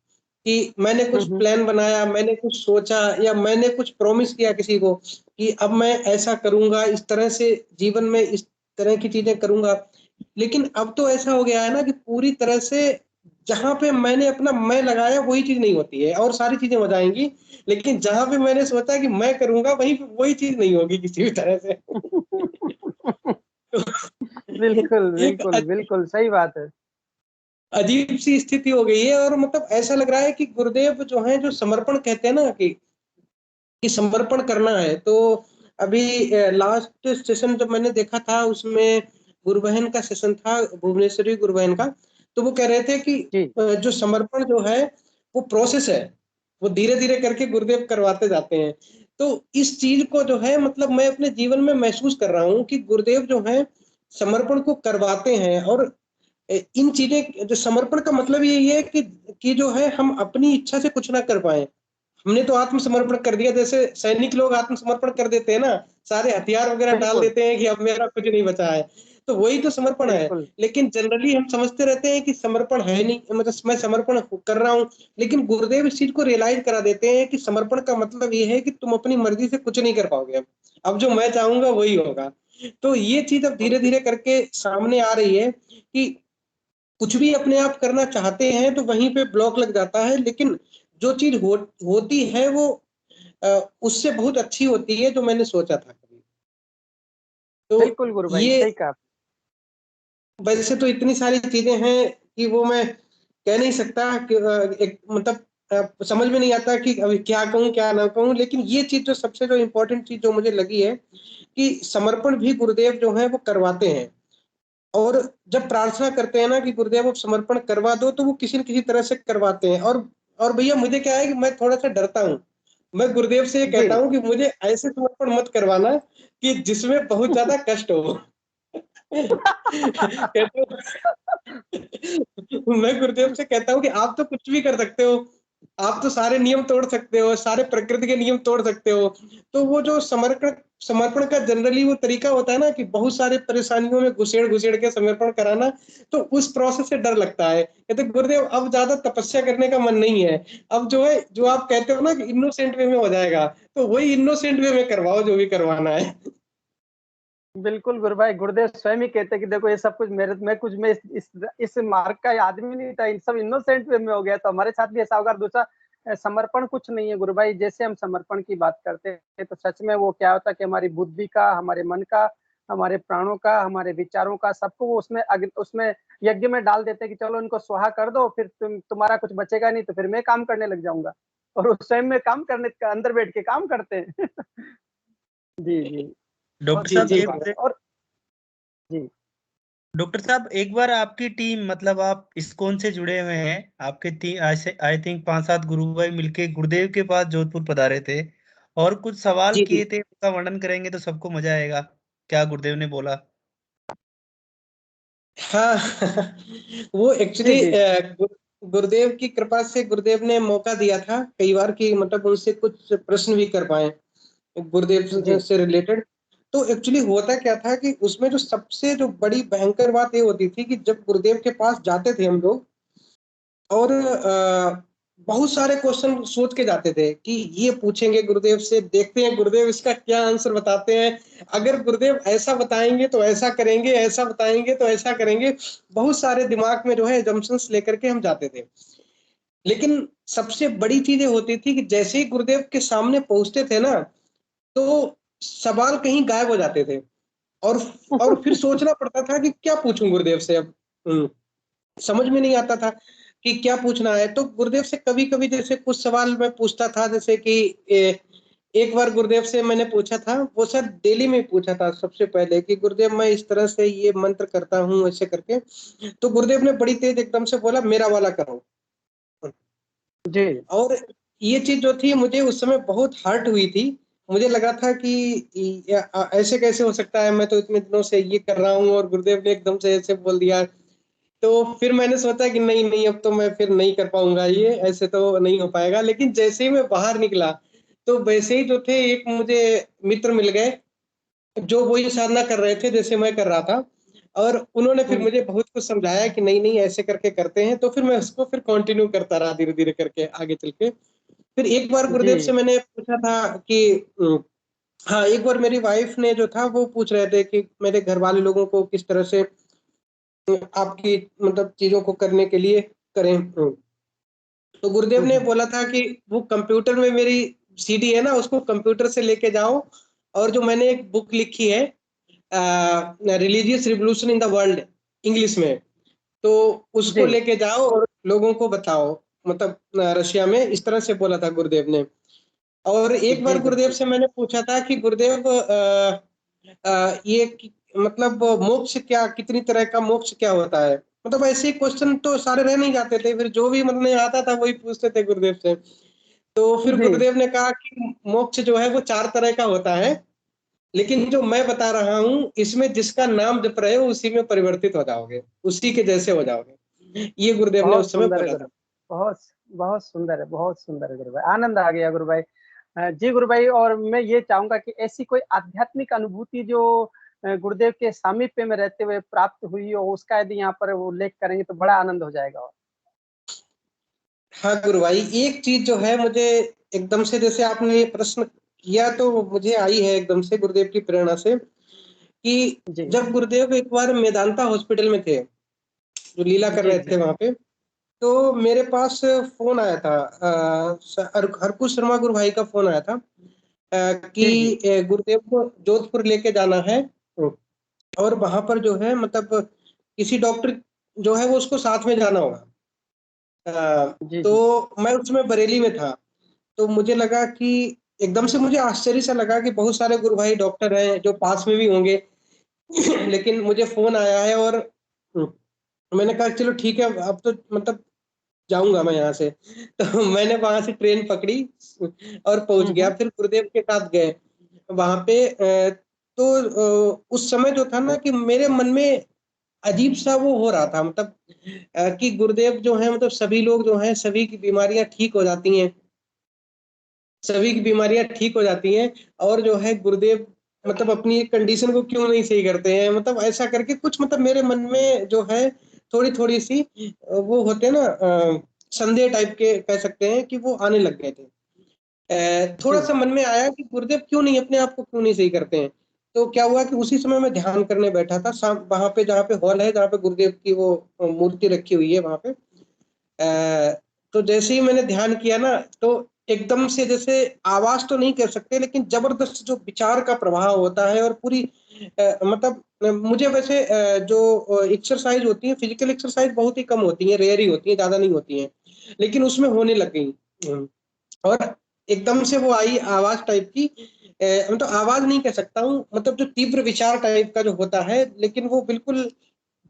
कि मैंने कुछ हम्म। प्लान बनाया, मैंने कुछ सोचा, या मैंने कुछ प्रॉमिस किया किसी को कि अब मैं ऐसा करूंगा, इस तरह से जीवन में इस तरह की चीजें करूंगा। लेकिन अब तो ऐसा हो गया है ना कि पूरी तरह से जहां पे मैंने अपना मैं लगाया वही चीज नहीं होती है, और सारी चीजें हो जाएंगी, लेकिन जहां पे मैंने सोचा कि मैं करूंगा वही वही चीज नहीं होगी किसी भी तरह से। बिल्कुल एक बिल्कुल बिल्कुल सही बात है। अजीब सी स्थिति हो गई है, और मतलब ऐसा लग रहा है कि गुरुदेव जो है, जो समर्पण कहते हैं ना कि समर्पण करना है, तो अभी लास्ट सेशन जब मैंने देखा था उसमें गुरु बहन का सेशन था, भुवनेश्वरी गुरु बहन का। तो वो कह रहे थे कि जी जो समर्पण जो है वो प्रोसेस है, वो धीरे धीरे करके गुरुदेव करवाते जाते हैं। तो इस चीज को जो है मतलब मैं अपने जीवन में महसूस कर रहा हूँ कि गुरुदेव जो है समर्पण को करवाते हैं। और इन चीजें जो समर्पण का मतलब यही है कि जो है हम अपनी इच्छा से कुछ ना कर पाए, हमने तो आत्मसमर्पण कर दिया, जैसे सैनिक लोग आत्मसमर्पण कर देते हैं ना, सारे हथियार वगैरह डाल बिल्कुल देते हैं कि अब मेरा कुछ नहीं बचा है। तो वही तो समर्पण है। बिल्कुल लेकिन जनरली हम समझते रहते हैं कि समर्पण है नहीं, मतलब मैं समर्पण कर रहा हूँ, लेकिन गुरुदेव इस चीज को रियलाइज करा देते हैं कि समर्पण का मतलब ये है कि तुम अपनी मर्जी से कुछ नहीं कर पाओगे, अब जो मैं चाहूंगा वही होगा। तो ये चीज अब धीरे धीरे करके सामने आ रही है कि कुछ भी अपने आप करना चाहते हैं तो वहीं पे ब्लॉक लग जाता है, लेकिन जो चीज होती है वो उससे बहुत अच्छी होती है जो मैंने सोचा था कभी। तो बिल्कुल गुरु भाई, ये सही कहा। वैसे तो इतनी सारी चीजें हैं कि वो मैं कह नहीं सकता कि एक मतलब समझ में नहीं आता कि अभी क्या कहूँ क्या ना कहूँ, लेकिन ये चीज जो सबसे जो इम्पोर्टेंट चीज जो मुझे लगी है कि समर्पण भी गुरुदेव जो है वो करवाते हैं। और जब प्रार्थना करते हैं ना कि गुरुदेव आप समर्पण करवा दो, तो वो किसी न किसी तरह से करवाते हैं। और भैया मुझे क्या है कि मैं थोड़ा सा डरता हूँ, मैं गुरुदेव से ये जी कहता हूँ कि मुझे ऐसे समर्पण मत करवाना कि जिसमें बहुत ज्यादा कष्ट हो। कहते हो, मैं गुरुदेव से कहता हूँ कि आप तो कुछ भी कर सकते हो, आप तो सारे नियम तोड़ सकते हो, सारे प्रकृति के नियम तोड़ सकते हो। तो वो जो समर्पण समर्पण का जनरली वो तरीका होता है ना कि बहुत सारे परेशानियों में घुसेड़ घुसेड़ के समर्पण कराना, तो उस प्रोसेस से डर लगता है। कहते गुरुदेव अब ज्यादा तपस्या करने का मन नहीं है, अब जो है जो आप कहते हो ना कि इनोसेंट वे में हो जाएगा, तो वही इनोसेंट वे में करवाओ जो भी करवाना है। बिल्कुल गुरु भाई, गुरुदेव स्वयं ही कहते हैं कि देखो ये सब कुछ मेरे मैं कुछ मैं इस मार्ग का आदमी नहीं था, इन सब इनोसेंट वे में हो गया, तो हमारे साथ भी ऐसा होगा। दूसरा समर्पण कुछ नहीं है गुरु भाई। जैसे हम समर्पण की बात करते हैं तो सच में वो क्या होता है कि हमारी बुद्धि का, हमारे मन का हमारे प्राणों का, हमारे विचारों का, सबको वो उसमें यज्ञ में डाल देते हैं कि चलो इनको स्वाहा कर दो, फिर तुम्हारा कुछ बचेगा नहीं, तो फिर मैं काम करने लग जाऊंगा। और वो स्वयं में काम करने का अंदर बैठ के काम करते हैं। जी जी। डॉक्टर जी साहब जी और जी डॉक्टर साहब एक बार आपकी टीम, मतलब आप इस्कॉन से जुड़े हुए हैं, आपके आई थिंक 5-7 गुरु भाई मिलके गुरुदेव के पास जोधपुर पधारे थे और कुछ सवाल जी किए थे, उसका वर्णन करेंगे तो सबको मजा आएगा। क्या गुरुदेव ने बोला? हाँ। वो जी एक्चुअली जी गुरुदेव की कृपा से गुरुदेव ने मौका दिया था कई बार कि मतलब उनसे कुछ प्रश्न भी कर पाए गुरुदेव जी से रिलेटेड। तो एक्चुअली होता क्या था कि उसमें जो सबसे जो बड़ी भयंकर बात ये होती थी कि जब गुरुदेव के पास जाते थे हम लोग और बहुत सारे क्वेश्चन सोच के जाते थे कि ये पूछेंगे गुरुदेव से, देखते हैं गुरुदेव इसका क्या आंसर बताते हैं। अगर गुरुदेव ऐसा बताएंगे तो ऐसा करेंगे, ऐसा बताएंगे तो ऐसा करेंगे। बहुत सारे दिमाग में जो है एजम्पशंस लेकर के हम जाते थे। लेकिन सबसे बड़ी चीज ये होती थी कि जैसे ही गुरुदेव के सामने पहुंचते थे ना, तो सवाल कहीं गायब हो जाते थे और फिर सोचना पड़ता था कि क्या पूछूं गुरुदेव से अब। समझ में नहीं आता था कि क्या पूछना है। तो गुरुदेव से कभी-कभी जैसे कुछ सवाल मैं पूछता था, जैसे कि एक बार गुरुदेव से मैंने पूछा था, वो सर दिल्ली में पूछा था सबसे पहले कि गुरुदेव मैं इस तरह से ये मंत्र करता हूँ ऐसे करके। तो गुरुदेव ने बड़ी तेज एकदम से बोला मेरा वाला करो। जी और ये चीज जो थी मुझे उस समय बहुत हर्ट हुई थी। मुझे लगा था कि ऐसे कैसे हो सकता है, मैं तो इतने दिनों से ये कर रहा हूँ और गुरुदेव ने एकदम से ऐसे बोल दिया। तो फिर मैंने सोचा कि नहीं नहीं अब तो मैं फिर नहीं कर पाऊंगा, ये ऐसे तो नहीं हो पाएगा। लेकिन जैसे ही मैं बाहर निकला तो वैसे ही जो थे एक मुझे मित्र मिल गए जो वही साधना कर रहे थे जैसे मैं कर रहा था। और उन्होंने फिर मुझे बहुत कुछ समझाया कि नहीं नहीं ऐसे करके करते हैं। तो फिर मैं उसको फिर कंटिन्यू करता रहा धीरे धीरे करके आगे चल के। फिर एक बार जी गुरुदेव से मैंने पूछा था कि हाँ, एक बार मेरी वाइफ ने जो था वो पूछ रहे थे कि मेरे घर वाले लोगों को किस तरह से आपकी मतलब चीजों को करने के लिए करें। तो गुरुदेव ने बोला था कि वो कंप्यूटर में मेरी सीडी है ना, उसको कंप्यूटर से लेके जाओ और जो मैंने एक बुक लिखी है religious revolution in the world English में, तो उसको जी लेके जाओ और लोगों को बताओ। मतलब रशिया में इस तरह से बोला था गुरुदेव ने। और एक जी बार गुरुदेव बिल्कुल। से मैंने पूछा था कि गुरुदेव मतलब मोक्ष क्या, कितनी तरह का मोक्ष क्या होता है। मतलब ऐसे क्वेश्चन तो सारे रह नहीं जाते थे, फिर जो भी मन में आता था वही पूछते थे गुरुदेव से। तो फिर जी गुरुदेव ने कहा कि मोक्ष जो है वो 4 तरह का होता है, लेकिन जो मैं बता रहा हूँ इसमें जिसका नाम जप रहे हो उसी में परिवर्तित हो जाओगे, उसी के जैसे हो जाओगे। ये गुरुदेव ने बहुत उस समय सुंदर है बोला गुरु। था। बहुत बहुत सुंदर है, बहुत सुंदर है गुरु भाई, आनंद आ गया गुरु भाई। जी गुरु भाई, और मैं ये चाहूंगा कि ऐसी कोई आध्यात्मिक अनुभूति जो गुरुदेव के सामीप्य में रहते हुए प्राप्त हुई हो, उसका यदि यहाँ पर वो उल्लेख करेंगे तो बड़ा आनंद हो जाएगा। और हाँ गुरु भाई, एक चीज जो है मुझे एकदम से, जैसे आपने ये प्रश्न किया तो मुझे आई है एकदम से गुरुदेव की प्रेरणा से कि जी जब गुरुदेव एक बार मेदांता हॉस्पिटल में थे, जो लीला कर जी रहे जी थे वहां पे, तो मेरे पास फोन आया था, हरकू शर्मा गुरु भाई का फोन आया था कि जी जी गुरुदेव को जोधपुर लेके जाना है। और वहां पर जो है मतलब किसी डॉक्टर जो है वो उसको साथ में जाना होगा। जी जी तो मैं उसमें बरेली में था। तो मुझे लगा कि एकदम से मुझे आश्चर्य सा लगा कि बहुत सारे गुरु भाई डॉक्टर हैं जो पास में भी होंगे। लेकिन मुझे फोन आया है और मैंने कहा चलो ठीक है अब तो मतलब जाऊंगा मैं यहाँ से। तो मैंने वहां से ट्रेन पकड़ी और पहुंच गया, हम्म। फिर गुरुदेव के साथ गए वहां पे। तो उस समय जो था ना कि मेरे मन में अजीब सा वो हो रहा था, मतलब कि गुरुदेव जो है मतलब सभी लोग जो हैं सभी की बीमारियां ठीक हो जाती हैं, सभी की बीमारियां ठीक हो जाती हैं। और जो है गुरुदेव मतलब अपनी कंडीशन को क्यों नहीं सही करते हैं, मतलब ऐसा करके कुछ मतलब मेरे मन में जो है थोड़ी थोड़ी सी वो होते हैं ना संदेह टाइप के कह सकते हैं कि वो आने लग गए थे। थोड़ा जी सा मन में आया कि गुरुदेव क्यों नहीं अपने आप को क्यों नहीं सही करते हैं। तो क्या हुआ कि उसी समय मैं ध्यान करने बैठा था वहां पे जहाँ पे हॉल है जहाँ पे गुरुदेव की वो मूर्ति रखी हुई है वहां पे। तो जैसे ही मैंने ध्यान किया ना, तो एकदम से जैसे आवाज तो नहीं कह सकते, लेकिन जबरदस्त जो विचार का प्रभाव होता है और पूरी मतलब मुझे वैसे जो एक्सरसाइज होती है, फिजिकल एक्सरसाइज बहुत ही कम होती है, रेयर ही होती है, ज्यादा नहीं होती है, लेकिन उसमें होने लग गई। और एकदम से वो आई आवाज टाइप की, मतलब आवाज नहीं कह सकता हूँ, मतलब जो तीव्र विचार टाइप का जो होता है, लेकिन वो बिल्कुल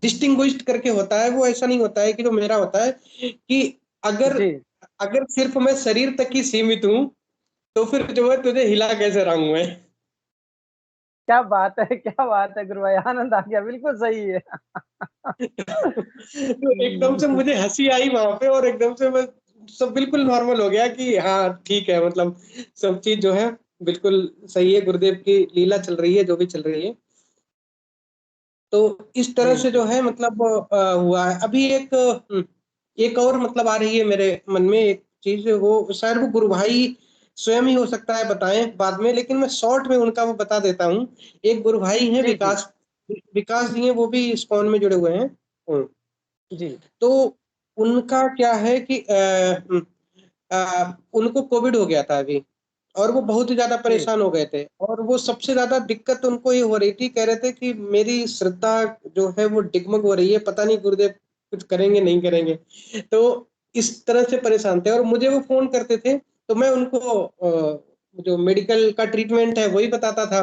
डिस्टिंग्विश्ड करके होता है। वो ऐसा नहीं होता है कि जो मेरा होता है कि अगर जी, अगर सिर्फ मैं शरीर तक ही सीमित हूँ, तो फिर जो है तुझे हिला कैसे रहा हूं मैं। क्या बात है, क्या बात है गुरु भाई, आनंद आ गया, बिल्कुल सही है। तो एकदम से मुझे हंसी आई वहां पे, और एकदम से मैं सब बिल्कुल नॉर्मल हो गया कि हाँ ठीक है, मतलब सब चीज जो है बिल्कुल सही है, गुरुदेव की लीला चल रही है जो भी चल रही है। तो इस तरह जी, से जो जी, है मतलब हुआ है। अभी एक और मतलब आ रही है मेरे मन में एक चीज, वो शायद वो गुरु भाई स्वयं ही हो सकता है बताएं बाद में, लेकिन मैं शॉर्ट में उनका वो बता देता हूँ। एक गुरु भाई हैं जी, जी, विकास, विकास जी हैं, वो भी इस्कॉन में जुड़े हुए हैं। जी, तो उनका क्या है कि उनको कोविड हो गया था अभी, और वो बहुत ही ज्यादा जी, परेशान हो गए थे, और वो सबसे ज्यादा दिक्कत उनको ये हो रही थी, कह रहे थे कि मेरी श्रद्धा जो है वो डिगमग हो रही है, पता नहीं गुरुदेव कुछ करेंगे नहीं करेंगे। तो इस तरह से परेशान थे, और मुझे वो फोन करते थे, तो मैं उनको जो मेडिकल का ट्रीटमेंट है वही बताता था।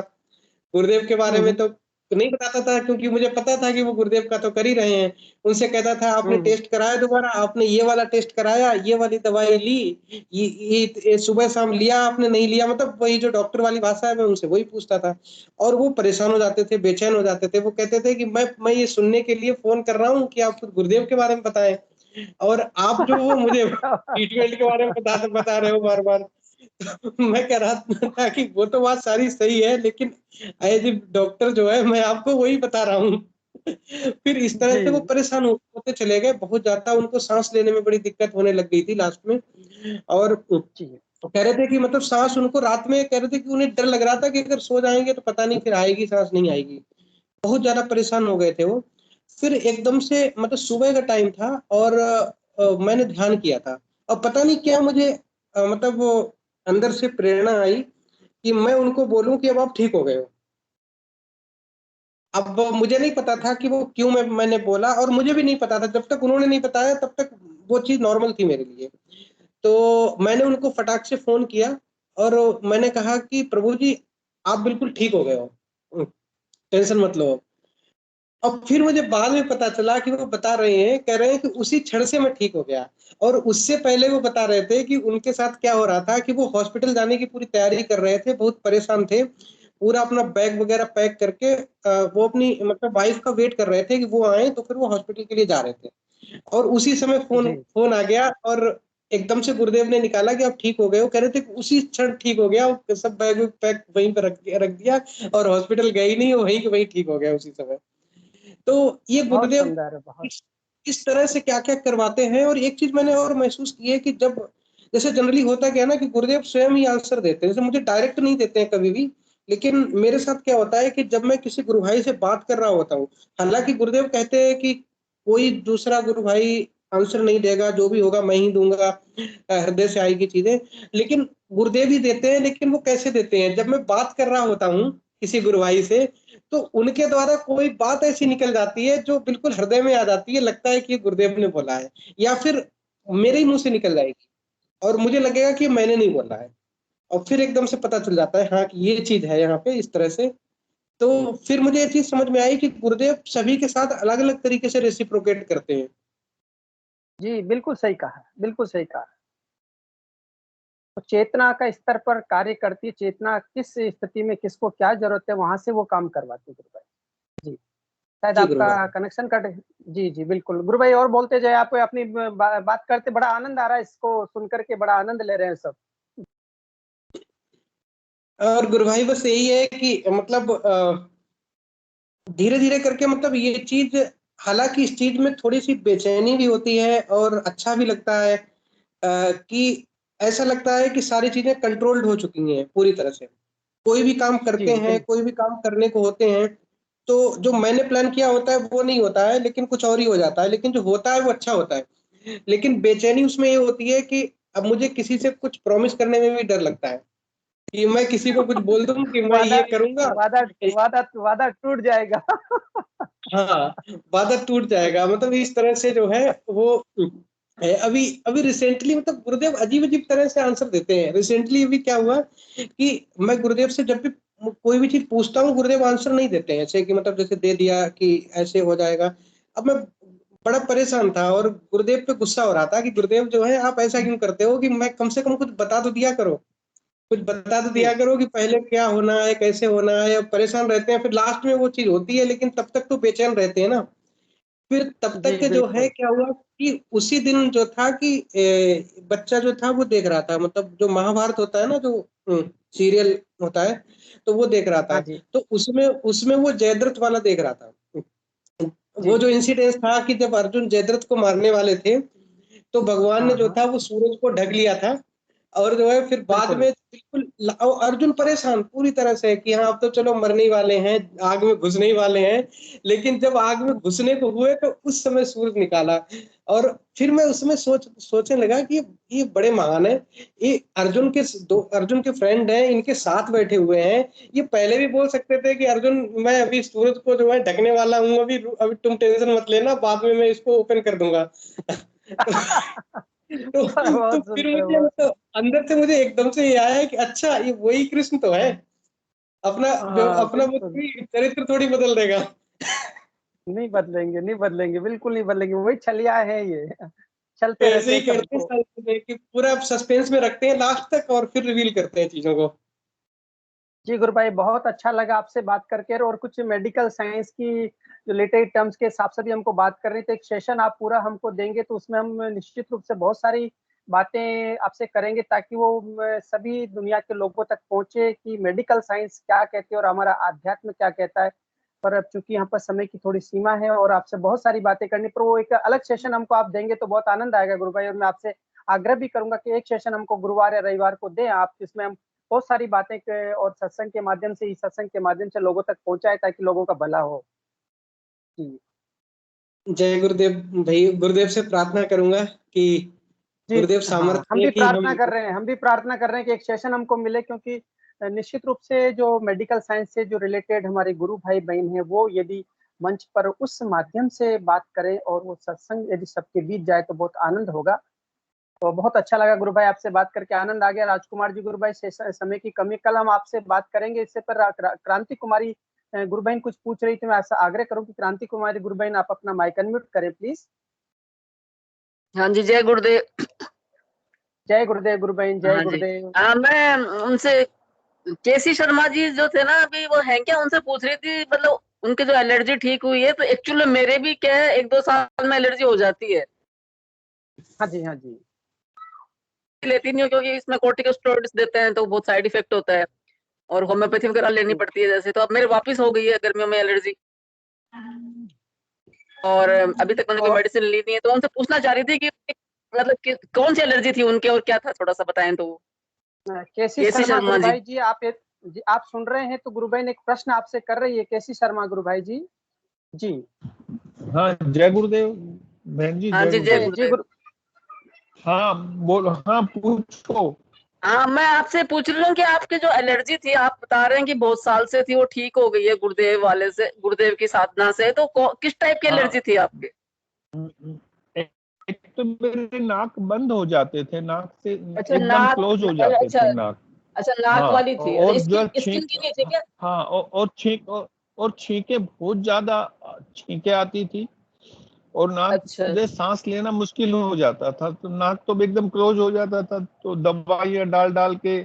गुरुदेव के बारे में हुँ, तो नहीं बताता था, क्योंकि मुझे पता था कि वो गुरुदेव का तो कर ही रहे हैं। उनसे कहता था आपने हुँ, टेस्ट कराया दोबारा, आपने ये वाला टेस्ट कराया, ये वाली दवाई ली, ये सुबह शाम लिया आपने, नहीं लिया, मतलब वही जो डॉक्टर वाली भाषा है मैं उनसे वही पूछता था। और वो परेशान हो जाते थे, बेचैन हो जाते थे, वो कहते थे कि मैं ये सुनने के लिए फोन कर रहा हूँ कि आप खुद गुरुदेव के बारे में बताएं, और आप जो हो मुझे क्या बात ट्रीटमेंट के बारे में बता रहे हो बार बार। मैं कह रहा था कि वो तो बात सारी सही है, लेकिन एज ए डॉक्टर जो है मैं आपको वही बता रहा हूँ। फिर इस तरह से वो जी, परेशान होते चले गए बहुत ज्यादा, उनको सांस लेने में बड़ी दिक्कत होने लग गई थी लास्ट में। और जी, कह रहे थे कि मतलब सांस उनको रात में कह रहे थे कि उन्हें डर लग रहा था कि अगर सो जाएंगे तो पता नहीं फिर आएगी सांस नहीं आएगी। बहुत ज्यादा परेशान हो गए थे वो। फिर एकदम से मतलब सुबह का टाइम था, और मैंने ध्यान किया था, और पता नहीं क्या मुझे मतलब वो अंदर से प्रेरणा आई कि मैं उनको बोलूं कि अब आप ठीक हो गए हो। अब मुझे नहीं पता था कि वो क्यों मैंने बोला, और मुझे भी नहीं पता था, जब तक उन्होंने नहीं बताया तब तक वो चीज नॉर्मल थी मेरे लिए। तो मैंने उनको फटाक से फोन किया, और मैंने कहा कि प्रभु जी आप बिल्कुल ठीक हो गए हो, टेंशन मत लो। अब फिर मुझे बाद में पता चला कि वो बता रहे हैं, कह रहे हैं कि उसी क्षण से मैं ठीक हो गया। और उससे पहले वो बता रहे थे कि उनके साथ क्या हो रहा था, कि वो हॉस्पिटल जाने की पूरी तैयारी कर रहे थे, बहुत परेशान थे, पूरा अपना बैग वगैरह पैक करके वो अपनी मतलब वाइफ का वेट कर रहे थे कि वो आए, तो फिर वो हॉस्पिटल के लिए जा रहे थे। और उसी समय फोन जी, फोन आ गया, और एकदम से गुरुदेव ने निकाला कि आप ठीक हो गए हो। कह रहे थे कि उसी क्षण ठीक हो गया, सब बैग पैक वहीं पर रख दिया, और हॉस्पिटल गए ही नहीं, वहीं के वहीं ठीक हो गया उसी समय। तो ये बहुत गुरुदेव सुंदर है, बहुत। इस तरह से क्या क्या करवाते हैं। और एक चीज मैंने और महसूस की है कि जब जैसे जनरली होता क्या है ना कि गुरुदेव स्वयं ही आंसर देते हैं, जैसे मुझे डायरेक्ट नहीं देते हैं कभी भी, लेकिन मेरे साथ क्या होता है कि जब मैं किसी गुरु भाई से बात कर रहा होता हूँ, हालांकि गुरुदेव कहते हैं कि कोई दूसरा गुरु भाई आंसर नहीं देगा, जो भी होगा मैं ही दूंगा, हृदय से आएगी चीजें, लेकिन गुरुदेव ही देते हैं। लेकिन वो कैसे देते हैं, जब मैं बात कर रहा होता हूँ किसी गुरु भाई से, तो उनके द्वारा कोई बात ऐसी निकल जाती है जो बिल्कुल हृदय में आ जाती है, लगता है कि ये गुरुदेव ने बोला है, या फिर मेरे ही मुंह से निकल जाएगी, और मुझे लगेगा कि मैंने नहीं बोला है। और फिर एकदम से पता चल जाता है हाँ कि ये चीज है यहाँ पे इस तरह से। तो फिर मुझे ये चीज समझ में आई कि गुरुदेव सभी के साथ अलग अलग तरीके से रेसिप्रोकेट करते हैं। जी, बिल्कुल सही कहा, बिल्कुल सही कहा। तो चेतना का स्तर पर कार्य करती है, चेतना किस स्थिति में किसको क्या ज़रूरत है, वहाँ से वो काम करवाती है गुरु भाई। जी, शायद जी गुरु आपका भाई। Connection cut. जी, जी, बिल्कुल। गुरु भाई और बोलते जाइए, आप अपनी बात करते बड़ा आनंद आ रहा है, इसको सुन कर के बड़ा आनंद ले रहे हैं सब। और गुरु भाई बस यही है कि मतलब धीरे धीरे करके मतलब ये चीज, हालांकि इस चीज में थोड़ी सी बेचैनी भी होती है और अच्छा भी लगता है कि ऐसा लगता है कि सारी चीजें कंट्रोल्ड हो चुकी हैं पूरी तरह से। कोई भी काम करते जी, हैं, कोई भी काम करने को होते हैं, तो जो मैंने प्लान किया होता है वो नहीं होता है, लेकिन कुछ और ही हो जाता है, लेकिन जो होता है वो अच्छा होता है। लेकिन बेचैनी उसमें ये होती है कि अब मुझे किसी से कुछ प्रॉमिस करने में भी डर लगता है कि मैं किसी को कुछ बोल दूं कि मैं ये करूंगा, वादा वादा वादा टूट जाएगा। हाँ, वादा टूट जाएगा। मतलब इस तरह से जो है वो अभी अभी रिसेंटली मतलब गुरुदेव अजीब अजीब तरह से आंसर देते हैं। रिसेंटली अभी क्या हुआ कि मैं गुरुदेव से जब भी कोई भी चीज पूछता हूँ, गुरुदेव आंसर नहीं देते हैं, ऐसे कि मतलब जैसे दे दिया कि ऐसे हो जाएगा। अब मैं बड़ा परेशान था और गुरुदेव पे गुस्सा हो रहा था कि गुरुदेव जो है आप ऐसा क्यों करते हो, कि मैं कम से कम कुछ बता तो दिया करो, कुछ बता तो दिया करो कि पहले क्या होना है, कैसे होना है। अब परेशान रहते हैं, फिर लास्ट में वो चीज होती है, लेकिन तब तक तो बेचैन रहते हैं ना। फिर तब तक जी के जो है बिल्कुल। क्या हुआ कि उसी दिन जो था कि बच्चा जो था वो देख रहा था, मतलब जो महाभारत होता है ना, जो सीरियल होता है, तो वो देख रहा था। हाँ जी तो उसमें उसमें वो जयद्रथ वाला देख रहा था। जी। वो जो इंसिडेंस था कि जब अर्जुन जयद्रथ को मारने वाले थे, तो भगवान ने हाँ जो हाँ था वो सूरज को ढक लिया था। और जो है फिर बाद बिल्कुल। में बिल्कुल और अर्जुन परेशान पूरी तरह से कि हाँ अब तो चलो मरने ही वाले हैं, आग में घुसने ही वाले हैं। लेकिन जब आग में घुसने को हुए तो उस समय सूरज निकाला। और फिर मैं उसमें सोचने लगा कि ये बड़े महान है, ये अर्जुन के फ्रेंड हैं, इनके साथ बैठे हुए हैं। ये पहले भी बोल सकते थे कि अर्जुन मैं अभी सूरज को जो है ढकने वाला हूँ, अभी अभी तुम टेंशन मत लेना, बाद में मैं इसको ओपन कर दूंगा। तो बहुत फिर सुंदर मुझे बहुत। मतलब अंदर से मुझे एकदम से ये आया है कि अच्छा ये वही कृष्ण तो है। अपना हाँ अपना वो बिल्कुल। चरित्र थोड़ी बदल देगा। नहीं बदलेंगे नहीं बदलेंगे, बिल्कुल नहीं बदलेंगे, वही छलिया है ये। तो चलते ऐसे रहते ही हैं करते हैं सबको। सारी चीजें कि पूरा सस्पेंस में रखते हैं लास्ट तक और फिर रिवील करते हैं चीजों को। जी गुरु भाई, बहुत अच्छा लगा आपसे बात करके, और कुछ मेडिकल साइंस की जो रिलेटेड टर्म्स के हिसाब से भी हमको बात करनी, तो एक सेशन आप पूरा हमको देंगे तो उसमें हम निश्चित रूप से बहुत सारी बातें आपसे करेंगे, ताकि वो सभी दुनिया के लोगों तक पहुंचे कि मेडिकल साइंस क्या कहती है और हमारा आध्यात्म क्या कहता है। पर अब चूंकि यहाँ पर समय की थोड़ी सीमा है और आपसे बहुत सारी बातें करनी, पर वो एक अलग सेशन हमको आप देंगे तो बहुत आनंद आएगा गुरु भाई। और मैं आपसे आग्रह भी करूंगा कि एक सेशन हमको गुरुवार या रविवार को दें आप, जिसमें हम बहुत सारी बातें और सत्संग के माध्यम से, इस सत्संग के माध्यम से लोगों तक पहुंचाए, ताकि लोगों का भला हो। जी जय गुरुदेव। भाई गुरुदेव से प्रार्थना करूंगा कि जी। गुरुदेव हाँ, सामर्थ्य हम दें भी कि हम। प्रार्थना कर रहे हैं, हम भी प्रार्थना कर रहे हैं कि एक सेशन हमको मिले, क्योंकि निश्चित रूप से जो मेडिकल साइंस से जो रिलेटेड हमारे गुरु भाई बहन हैं, वो यदि मंच पर उस माध्यम से बात करें और वो सत्संग यदि सबके बीच जाए तो बहुत आनंद होगा। तो बहुत अच्छा लगा गुरु भाई, आपसे बात करके आनंद आ गया। राजकुमार जी गुरु भाई, समय की कमी, कल हम आपसे बात करेंगे इससे। पर क्रांति कुमारी गुरु बहन कुछ पूछ रही थी, मैं ऐसा आग्रह करूं कि क्रांति कुमारी गुरु बहन आप अपना माइक अनम्यूट करें प्लीज। हाँ जी, जय गुरुदेव। जय गुरुदेव गुरु बहन, जय हाँ जी। गुरुदेव। मैं उनसे केसी शर्मा जी जो थे ना, अभी वो हैं क्या, उनसे पूछ रही थी, मतलब उनके जो एलर्जी ठीक हुई है, तो एक्चुअली मेरे भी क्या है 1-2 साल में एलर्जी हो जाती है। हाँ जी हाँ जी। लेती नहीं हूँ क्योंकि इसमें कॉर्टिकोस्टेरॉइड्स देते हैं तो बहुत साइड इफेक्ट होता है, और होम्योपैथी वगैरह लेनी पड़ती है जैसे। तो अब मेरे वापस हो गई है गर्मियों में एलर्जी, और अभी तक मैंने कोई और मेडिसिन ली नहीं है। तो उनसे पूछना चाह रही थी कि मतलब कौन सी एलर्जी थी उनके और क्या था, थोड़ा सा बताएं तो। केसी केसी शर्मा शर्मा गुरु जी। भाई जी, जी आप सुन रहे हैं तो गुरु बहन एक प्रश्न आपसे कर रही है, केसी शर्मा गुरु भाई जी। जी हाँ जय गुरुदेव बहन जी, हाँ जय जी, जय गुरुदेव। जी गुरुदेव। गुरु। हाँ बोलो, हाँ पूछो। हाँ, मैं आपसे पूछ रही हूँ कि आपकी जो एलर्जी थी, आप बता रहे हैं कि बहुत साल से थी, वो ठीक हो गई है गुरुदेव वाले से, गुरुदेव की साधना से। तो किस टाइप की हाँ एलर्जी थी आपकी? एक तो मेरे नाक बंद हो जाते थे, नाक से अच्छा, एकदम नाक। क्लोज हो जाते अच्छा थे नाक। अच्छा, नाक हाँ वाली थी। और जो स्किन स्किन छींक, की नहीं थी क्या? हाँ और छींके बहुत ज्यादा छींके आती थी, और नाक अच्छा से सांस लेना मुश्किल हो जाता था, तो नाक तो एकदम क्लोज हो जाता था। तो दवाइयाँ डाल डाल के